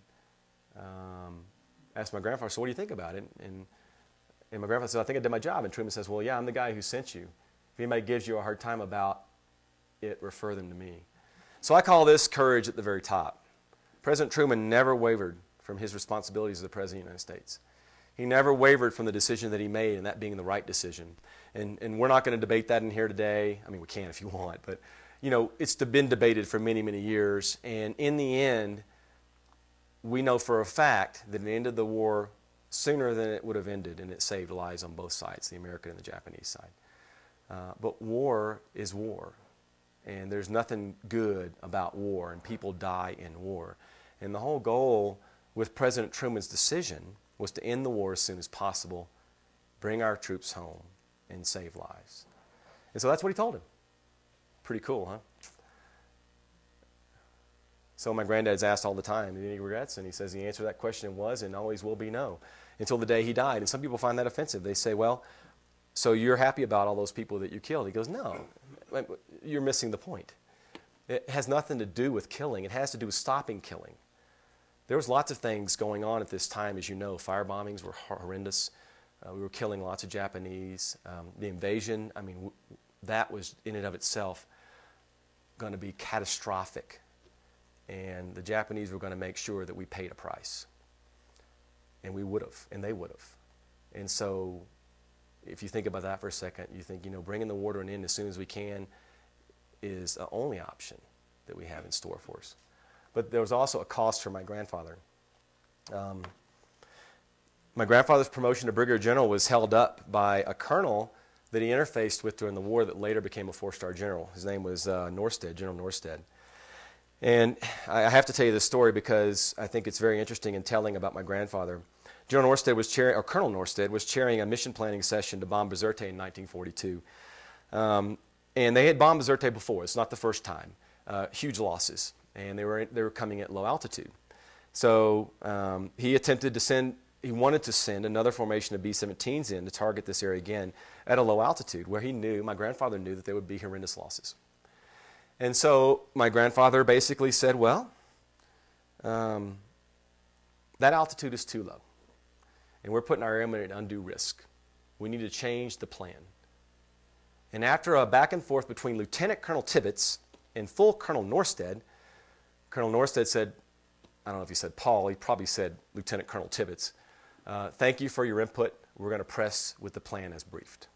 asked my grandfather, "So what do you think about it?" And my grandfather said, "I think I did my job." And Truman says, "Well, yeah, I'm the guy who sent you. If anybody gives you a hard time about it, refer them to me." So I call this courage at the very top. President Truman never wavered from his responsibilities as the President of the United States. He never wavered from the decision that he made, and that being the right decision. And we're not going to debate that in here today. I mean, we can if you want, but it's been debated for many, many years. And in the end, we know for a fact that it ended the war sooner than it would have ended, and it saved lives on both sides, the American and the Japanese side. But war is war, and there's nothing good about war, and people die in war. And the whole goal with President Truman's decision was to end the war as soon as possible, bring our troops home, and save lives. And so that's what he told him. Pretty cool, huh? So my granddad's asked all the time, any regrets? And he says the answer to that question was and always will be no, until the day he died. And some people find that offensive. They say, well, so you're happy about all those people that you killed? He goes, no, you're missing the point. It has nothing to do with killing. It has to do with stopping killing. There was lots of things going on at this time, as you know. Fire bombings were horrendous. We were killing lots of Japanese. The invasion, that was in and of itself going to be catastrophic. And the Japanese were going to make sure that we paid a price. And we would have, and they would have. And so if you think about that for a second, you think, bringing the war to an end as soon as we can is the only option that we have in store for us. But there was also a cost for my grandfather. My grandfather's promotion to brigadier general was held up by a colonel that he interfaced with during the war that later became a 4-star general. His name was Norstead, General Norstead. And I have to tell you this story because I think it's very interesting in telling about my grandfather. Colonel Norstead was chairing a mission planning session to bomb Bizerte in 1942. And they had bombed Bizerte before. It's not the first time. Huge losses. And they were coming at low altitude. So he wanted to send another formation of B-17s in to target this area again at a low altitude where my grandfather knew that there would be horrendous losses. And so my grandfather basically said, well, that altitude is too low. And we're putting our airmen at undue risk. We need to change the plan. And after a back and forth between Lieutenant Colonel Tibbets and full Colonel Norstead, Colonel Norstead said, I don't know if he said Paul, he probably said Lieutenant Colonel Tibbets, thank you for your input. We're going to press with the plan as briefed.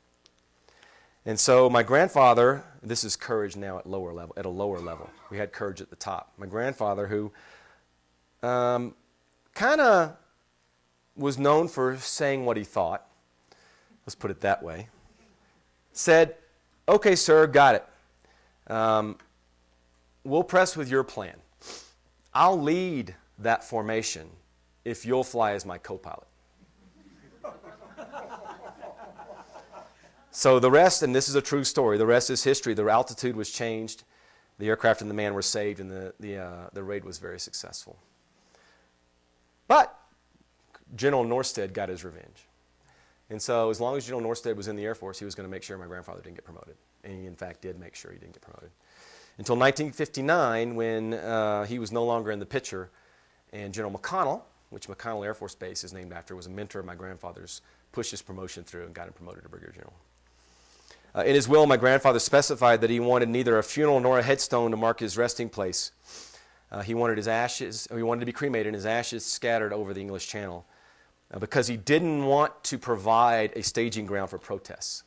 And so my grandfather, this is courage now at a lower level. We had courage at the top. My grandfather, who kind of was known for saying what he thought, let's put it that way, said, okay, sir, got it. We'll press with your plan. I'll lead that formation if you'll fly as my co-pilot. So the rest, and this is a true story, the rest is history. The altitude was changed, the aircraft and the man were saved, and the raid was very successful. But General Norstead got his revenge. And so as long as General Norstead was in the Air Force, he was going to make sure my grandfather didn't get promoted. And he, in fact, did make sure he didn't get promoted. Until 1959, when he was no longer in the picture, and General McConnell, which McConnell Air Force Base is named after, was a mentor of my grandfather's, pushed his promotion through and got him promoted to brigadier general. In his will, my grandfather specified that he wanted neither a funeral nor a headstone to mark his resting place. He wanted to be cremated and his ashes scattered over the English Channel because he didn't want to provide a staging ground for protests.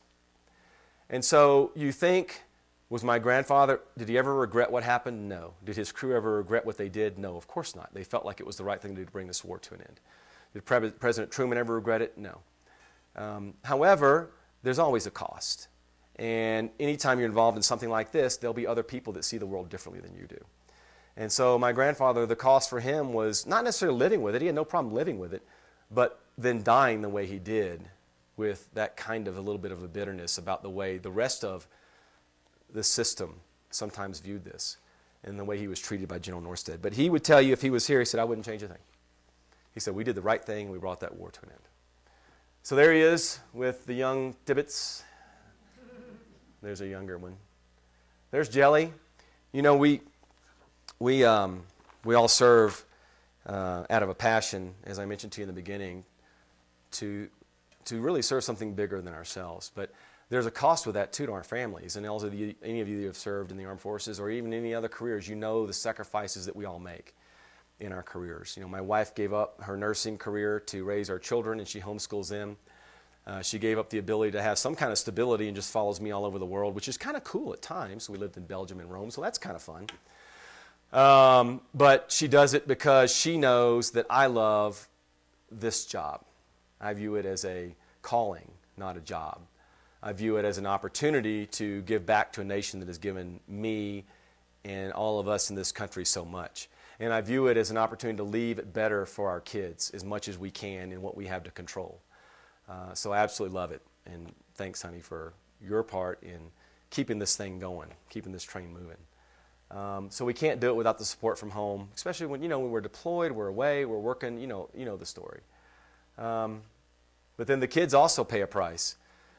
And so you think, was my grandfather, did he ever regret what happened? No. Did his crew ever regret what they did? No, of course not. They felt like it was the right thing to do to bring this war to an end. Did President Truman ever regret it? No. However, there's always a cost. And anytime you're involved in something like this, there'll be other people that see the world differently than you do. And so my grandfather, the cost for him was not necessarily living with it. He had no problem living with it, but then dying the way he did with that kind of a little bit of a bitterness about the way the rest of the system sometimes viewed this and the way he was treated by General Norstead. But he would tell you if he was here, he said, I wouldn't change a thing. He said, we did the right thing and we brought that war to an end. So there he is with the young Tibbets. There's a younger one. There's Jelly. You know, we all serve out of a passion, as I mentioned to you in the beginning, to really serve something bigger than ourselves. But there's a cost with that, too, to our families. And also, any of you who have served in the armed forces or even any other careers, you know the sacrifices that we all make in our careers. You know, my wife gave up her nursing career to raise our children, and she homeschools them. She gave up the ability to have some kind of stability and just follows me all over the world, which is kind of cool at times. We lived in Belgium and Rome, so that's kind of fun. But she does it because she knows that I love this job. I view it as a calling, not a job. I view it as an opportunity to give back to a nation that has given me and all of us in this country so much. And I view it as an opportunity to leave it better for our kids as much as we can in what we have to control. So I absolutely love it. And thanks, honey, for your part in keeping this thing going, keeping this train moving. So we can't do it without the support from home, especially when, when we're deployed, we're away, we're working, you know the story. But then the kids also pay a price.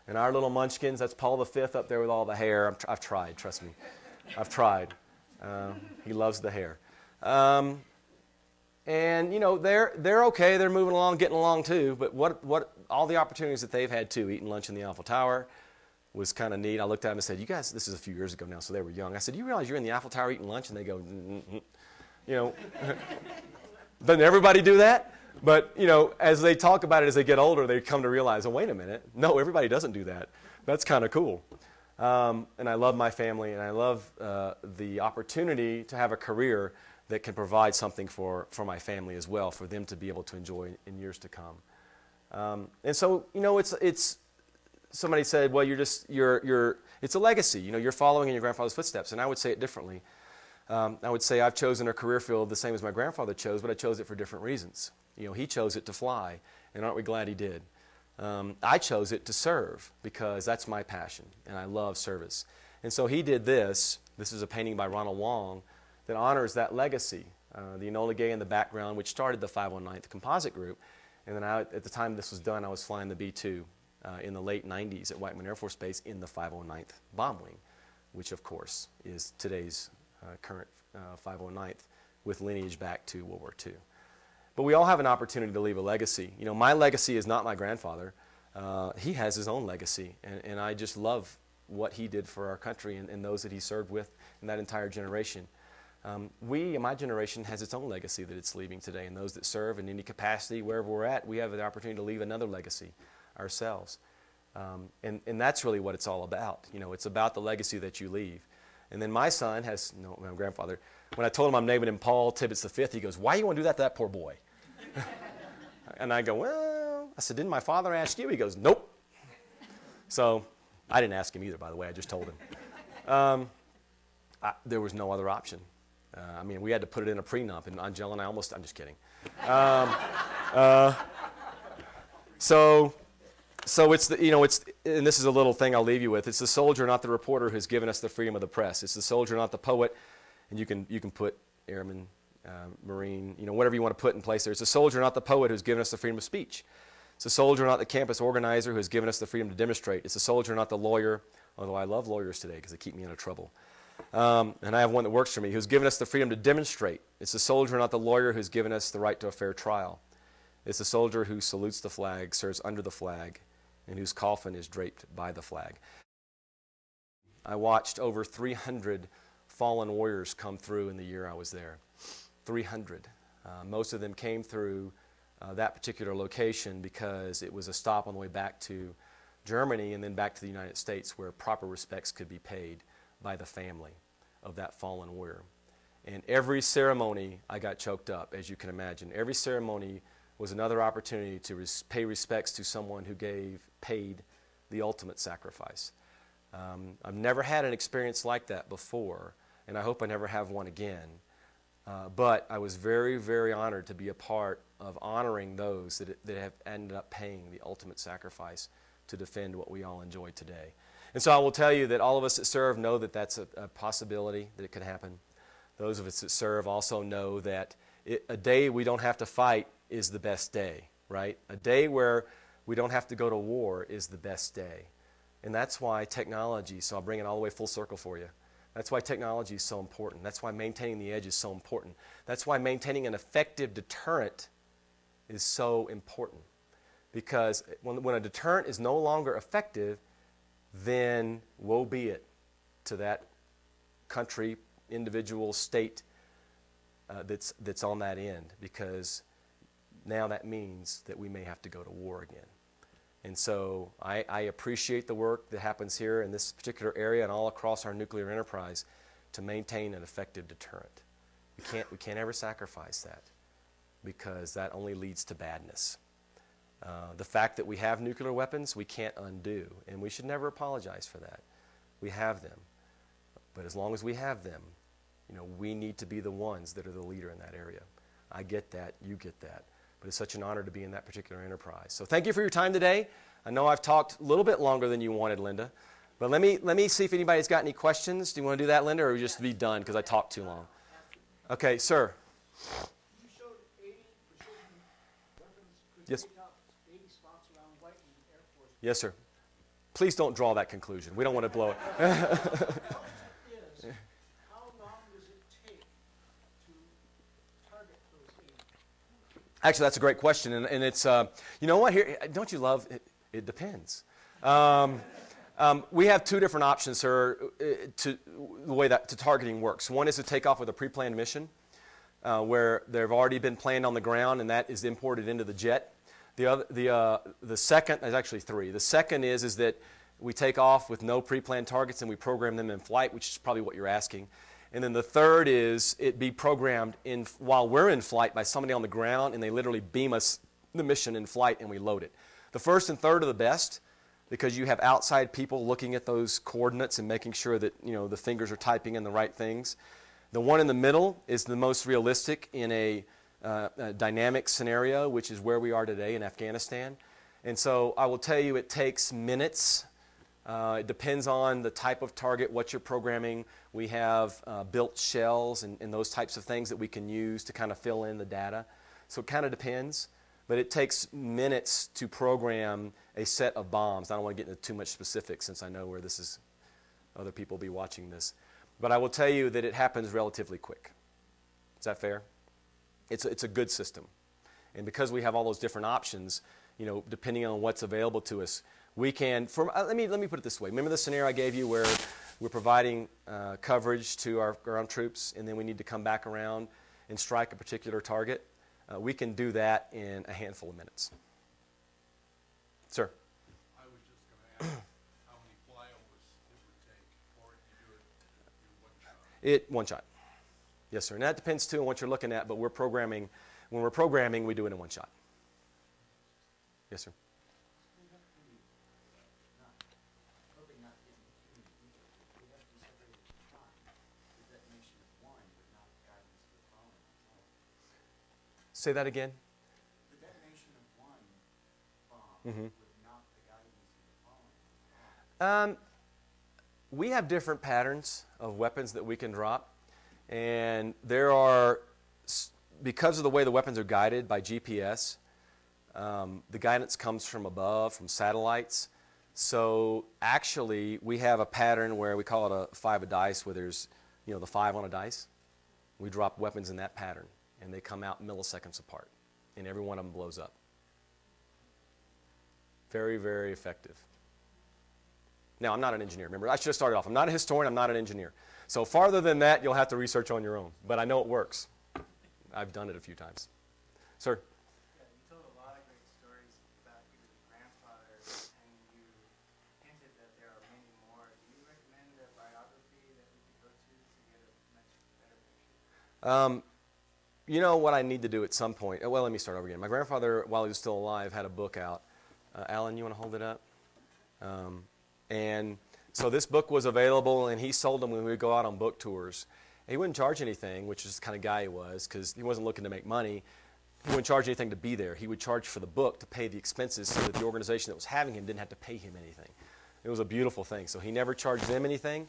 And our little munchkins, that's Paul V up there with all the hair. I've tried, trust me. I've tried. He loves the hair. And, they're okay. They're moving along, getting along too. But what all the opportunities that they've had too, eating lunch in the Eiffel Tower was kind of neat. I looked at them and said, you guys, this is a few years ago now, so they were young. I said, you realize you're in the Eiffel Tower eating lunch? And they go, Doesn't everybody do that? But, as they talk about it as they get older, they come to realize, oh, wait a minute. No, everybody doesn't do that. That's kind of cool. And I love my family, and I love the opportunity to have a career that can provide something for my family as well, for them to be able to enjoy in years to come. And so, it's somebody said, well, it's a legacy. You're following in your grandfather's footsteps. And I would say it differently. I would say I've chosen a career field the same as my grandfather chose, but I chose it for different reasons. He chose it to fly, and aren't we glad he did? I chose it to serve because that's my passion, and I love service. And so he did this. This is a painting by Ronald Wong that honors that legacy. The Enola Gay in the background, which started the 509th Composite Group. And then at the time this was done, I was flying the B-2 in the late 90s at Whiteman Air Force Base in the 509th Bomb Wing, which, of course, is today's current 509th with lineage back to World War II. But we all have an opportunity to leave a legacy. My legacy is not my grandfather. He has his own legacy, and I just love what he did for our country and those that he served with in that entire generation. My generation, has its own legacy that it's leaving today, and those that serve in any capacity, wherever we're at, we have the opportunity to leave another legacy ourselves. And that's really what it's all about. It's about the legacy that you leave. And then my son has, my grandfather, when I told him I'm naming him Paul Tibbets V, he goes, why do you want to do that to that poor boy? And I go, well, I said, didn't my father ask you? He goes, nope. So I didn't ask him either, by the way. I just told him. There was no other option. We had to put it in a prenup, and Angela and I'm just kidding. So it's and this is a little thing I'll leave you with. It's the soldier, not the reporter, who's given us the freedom of the press. It's the soldier, not the poet, and you can put airman, Marine, whatever you want to put in place there. It's the soldier, not the poet, who's given us the freedom of speech. It's the soldier, not the campus organizer, who has given us the freedom to demonstrate. It's the soldier, not the lawyer, although I love lawyers today because they keep me out of trouble. And I have one that works for me, who's given us the freedom to demonstrate. It's the soldier, not the lawyer, who's given us the right to a fair trial. It's the soldier who salutes the flag, serves under the flag, and whose coffin is draped by the flag. I watched over 300 fallen warriors come through in the year I was there. 300. Most of them came through that particular location because it was a stop on the way back to Germany and then back to the United States, where proper respects could be paid by the family of that fallen warrior. And every ceremony, I got choked up, as you can imagine. Every ceremony was another opportunity to pay respects to someone who paid the ultimate sacrifice. I've never had an experience like that before, and I hope I never have one again. But I was very, very honored to be a part of honoring those that have ended up paying the ultimate sacrifice to defend what we all enjoy today. And so I will tell you that all of us that serve know that that's a possibility, that it could happen. Those of us that serve also know that a day we don't have to fight is the best day, right? A day where we don't have to go to war is the best day. And that's why technology, so I'll bring it all the way full circle for you. That's why technology is so important. That's why maintaining the edge is so important. That's why maintaining an effective deterrent is so important. Because when a deterrent is no longer effective, then woe be it to that country, individual, state that's on that end, because now that means that we may have to go to war again. And so I appreciate the work that happens here in this particular area and all across our nuclear enterprise to maintain an effective deterrent. We can't ever sacrifice that, because that only leads to badness. The fact that we have nuclear weapons, we can't undo, and we should never apologize for that. We have them. But as long as we have them, we need to be the ones that are the leader in that area. I get that, you get that. But it's such an honor to be in that particular enterprise. So thank you for your time today. I know I've talked a little bit longer than you wanted, Linda. But let me see if anybody's got any questions. Do you want to do that, Linda, or just be done because I talked too long? Okay, sir. You showed 80 precision weapons could Yes. take out 80 spots around White in the Air Force. Yes, sir. Please don't draw that conclusion. We don't want to blow it. The question is, how long does it take to target those 80? Actually, that's a great question, and it's, you know what, here, don't you love, it depends. We have two different options, sir, to the way that targeting works. One is to take off with a pre-planned mission, where they've already been planned on the ground, and that is imported into the jet. The second, there's actually three. The second is that we take off with no pre-planned targets and we program them in flight, which is probably what you're asking. And then the third is it be programmed while we're in flight by somebody on the ground, and they literally beam us the mission in flight and we load it. The first and third are the best, because you have outside people looking at those coordinates and making sure that the fingers are typing in the right things. The one in the middle is the most realistic in a dynamic scenario, which is where we are today in Afghanistan. And so I will tell you, it takes minutes. It depends on the type of target, what you're programming. We have built shells and those types of things that we can use to kind of fill in the data. So it kind of depends. But it takes minutes to program a set of bombs. I don't want to get into too much specifics since I know where this is. Other people will be watching this. But I will tell you that it happens relatively quick. Is that fair? It's a good system. And because we have all those different options, depending on what's available to us, we can, let me put it this way. Remember the scenario I gave you where we're providing coverage to our ground troops, and then we need to come back around and strike a particular target? We can do that in a handful of minutes. Sir? I was just going to ask how many flyovers it would take, or if you do it in one shot. One shot. Yes, sir. And that depends, too, on what you're looking at, but when we're programming, we do it in one shot. Yes, sir. Say that again. The detonation of one bomb would knock the guidance of the following. We have different patterns of weapons that we can drop, and there are, because of the way the weapons are guided by GPS, the guidance comes from above, from satellites. So actually, we have a pattern where we call it a 5 of dice, where there's, the 5 on a dice. We drop weapons in that pattern, and they come out milliseconds apart, and every one of them blows up. Very, very effective. Now, I'm not an engineer. Remember, I should have started off. I'm not a historian. I'm not an engineer. So farther than that, you'll have to research on your own. But I know it works. I've done it a few times. Sir? Yeah, you told a lot of great stories about your grandfather, and you hinted that there are many more. Do you recommend a biography that we could go to get a much better picture? You know what I need to do at some point? Well, let me start over again. My grandfather, while he was still alive, had a book out. Alan, you want to hold it up? And so this book was available, and he sold them when we would go out on book tours. And he wouldn't charge anything, which is the kind of guy he was, because he wasn't looking to make money. He wouldn't charge anything to be there. He would charge for the book to pay the expenses so that the organization that was having him didn't have to pay him anything. It was a beautiful thing. So he never charged them anything.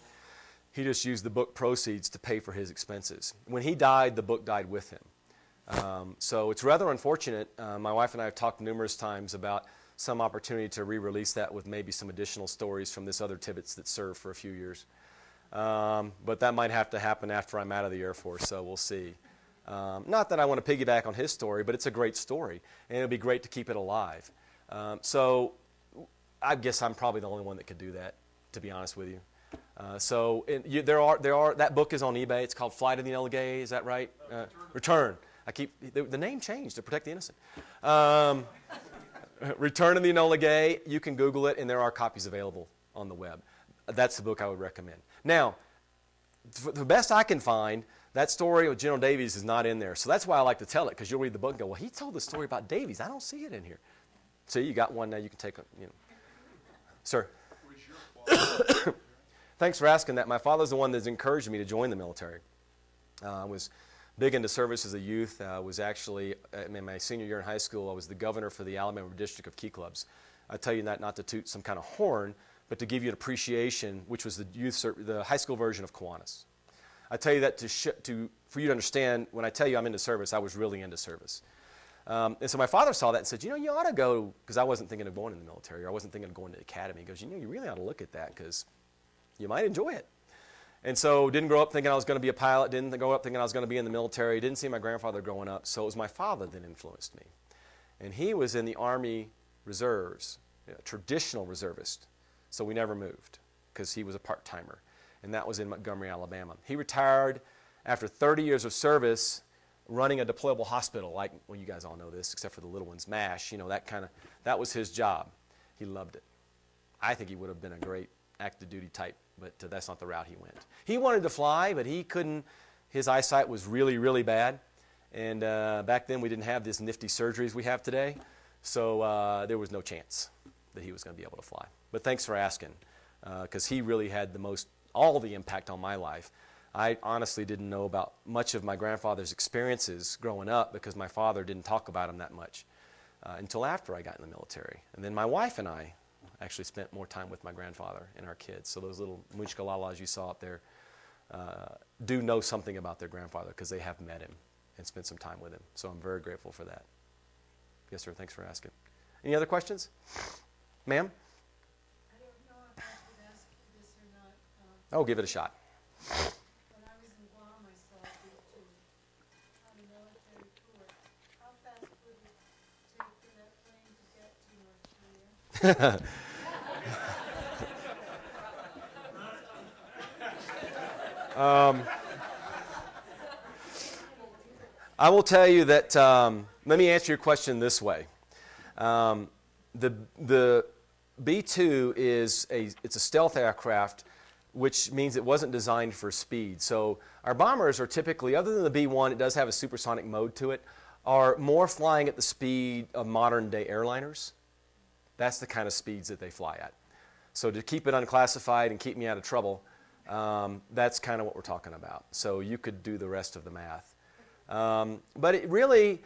He just used the book proceeds to pay for his expenses. When he died, the book died with him. So it's rather unfortunate. My wife and I have talked numerous times about some opportunity to re-release that with maybe some additional stories from this other Tibbets that served for a few years. But that might have to happen after I'm out of the Air Force, so we'll see. Not that I want to piggyback on his story, but it's a great story, and it would be great to keep it alive. So I guess I'm probably the only one that could do that, to be honest with you. That book is on eBay. It's called Flight of the Enola Gay. Is that right? Return. The name changed to protect the innocent. Return of the Enola Gay. You can Google it, and there are copies available on the web. That's the book I would recommend. Now, the best I can find, That story with General Davies is not in there. So that's why I like to tell it, because you'll read the book and go, well, he told the story about Davies. I don't see it in here. So you got one now you can take, Sir. Thanks for asking that. My father's the one that's encouraged me to join the military. I was big into service as a youth. I was actually, in my senior year in high school, I was the governor for the Alabama District of Key Clubs. I tell you that not to toot some kind of horn, but to give you an appreciation, which was the high school version of Kiwanis. I tell you that for you to understand, when I tell you I'm into service, I was really into service. And so my father saw that and said, you ought to go, because I wasn't thinking of going in the military, or I wasn't thinking of going to the academy. He goes, you really ought to look at that, because you might enjoy it. And so didn't grow up thinking I was going to be a pilot, didn't grow up thinking I was going to be in the military, didn't see my grandfather growing up, so it was my father that influenced me. And he was in the Army Reserves, traditional reservist, so we never moved, because he was a part-timer. And that was in Montgomery, Alabama. He retired after 30 years of service running a deployable hospital, like, well, you guys all know this, except for the little ones, MASH, that was his job. He loved it. I think he would have been a great active duty type, but that's not the route he went. He wanted to fly, but he couldn't. His eyesight was really, really bad. And back then we didn't have these nifty surgeries we have today, so there was no chance that he was going to be able to fly. But thanks for asking, because he really had all the impact on my life. I honestly didn't know about much of my grandfather's experiences growing up, because my father didn't talk about them that much until after I got in the military. And then my wife and I actually spent more time with my grandfather and our kids. So those little Munchkalalas you saw up there do know something about their grandfather, because they have met him and spent some time with him. So I'm very grateful for that. Yes, sir. Thanks for asking. Any other questions? Ma'am? I don't know if I should ask you this or not. Oh, give it a shot. When I was in Guam, I saw you two on a military tour. How fast would it take for that plane to get to North Korea? I will tell you that, let me answer your question this way. The B-2 it's a stealth aircraft, which means it wasn't designed for speed. So our bombers are typically, other than the B-1, it does have a supersonic mode to it, are more flying at the speed of modern-day airliners. That's the kind of speeds that they fly at. So to keep it unclassified and keep me out of trouble, that's kind of what we're talking about. So you could do the rest of the math. But it really,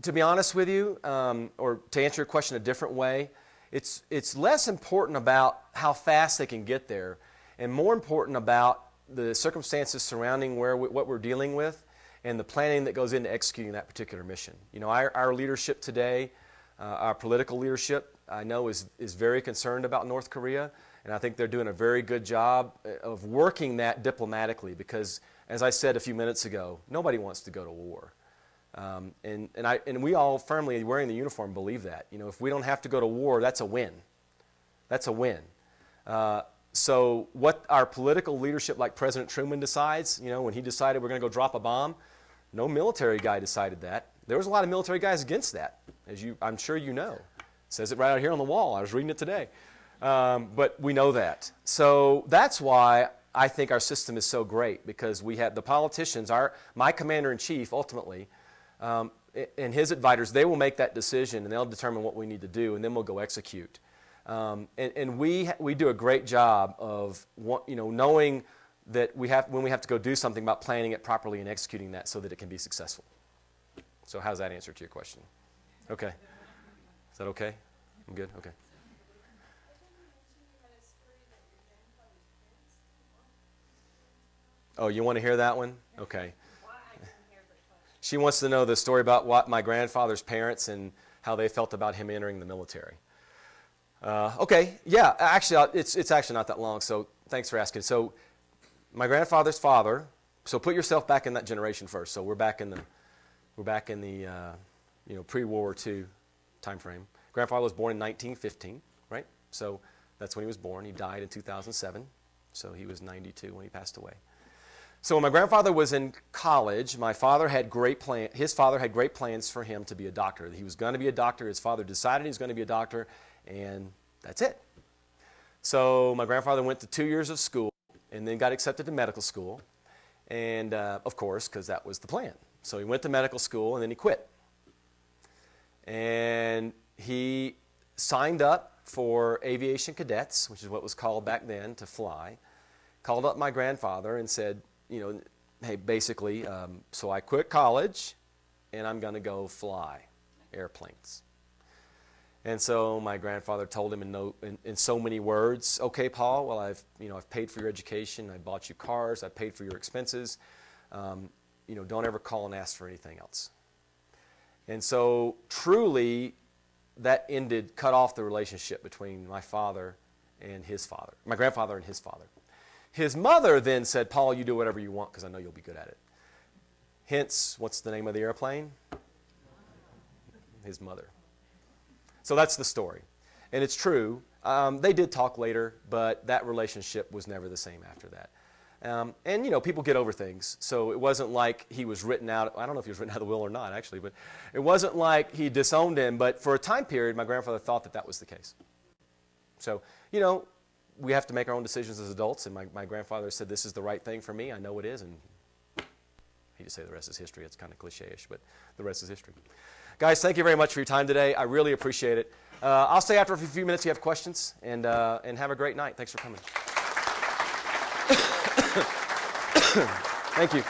to be honest with you, or to answer your question a different way, it's less important about how fast they can get there, and more important about the circumstances surrounding what we're dealing with and the planning that goes into executing that particular mission. Our leadership today, our political leadership, I know is very concerned about North Korea, and I think they're doing a very good job of working that diplomatically, because, as I said a few minutes ago, nobody wants to go to war. And we all firmly, wearing the uniform, believe that. If we don't have to go to war, that's a win. That's a win. So what our political leadership, like President Truman, decides, when he decided we're going to go drop a bomb, no military guy decided that. There was a lot of military guys against that, I'm sure you know. It says it right out here on the wall. I was reading it today. But we know that. So that's why I think our system is so great, because we have the politicians, my commander-in-chief, ultimately, and his advisors, they will make that decision, and they'll determine what we need to do, and then we'll go execute. And we do a great job of knowing that when we have to go do something, about planning it properly and executing that so that it can be successful. So how's that answer to your question? Okay. Is that okay? I'm good? Okay. Oh, you want to hear that one? Okay. She wants to know the story about what my grandfather's parents and how they felt about him entering the military. Okay, yeah, actually, it's actually not that long, so thanks for asking. So my grandfather's father, so put yourself back in that generation first. So we're back in the pre-World War II time frame. Grandfather was born in 1915, right? So that's when he was born. He died in 2007, so he was 92 when he passed away. So when my grandfather was in college, his father had great plans for him to be a doctor. He was going to be a doctor. His father decided he was going to be a doctor, and that's it. So my grandfather went to 2 years of school and then got accepted to medical school. And of course, because that was the plan. So he went to medical school and then he quit. And he signed up for aviation cadets, which is what was called back then, to fly. Called up my grandfather and said, hey, basically, so I quit college and I'm going to go fly airplanes. And so my grandfather told him in so many words, okay, Paul, well, I've paid for your education, I bought you cars, I paid for your expenses. Don't ever call and ask for anything else. And so truly, that cut off the relationship between my father and his father, my grandfather and his father. His mother then said, Paul, you do whatever you want because I know you'll be good at it. Hence, what's the name of the airplane? His mother. So that's the story. And it's true. They did talk later, but that relationship was never the same after that. And people get over things. So it wasn't like he was written out. I don't know if he was written out of the will or not, actually. But it wasn't like he disowned him. But for a time period, my grandfather thought that was the case. So, we have to make our own decisions as adults. And my grandfather said, this is the right thing for me. I know it is. And I hate to say the rest is history. It's kind of cliche-ish, but the rest is history. Guys, thank you very much for your time today. I really appreciate it. I'll stay after a few minutes if you have questions, and have a great night. Thanks for coming. Thank you.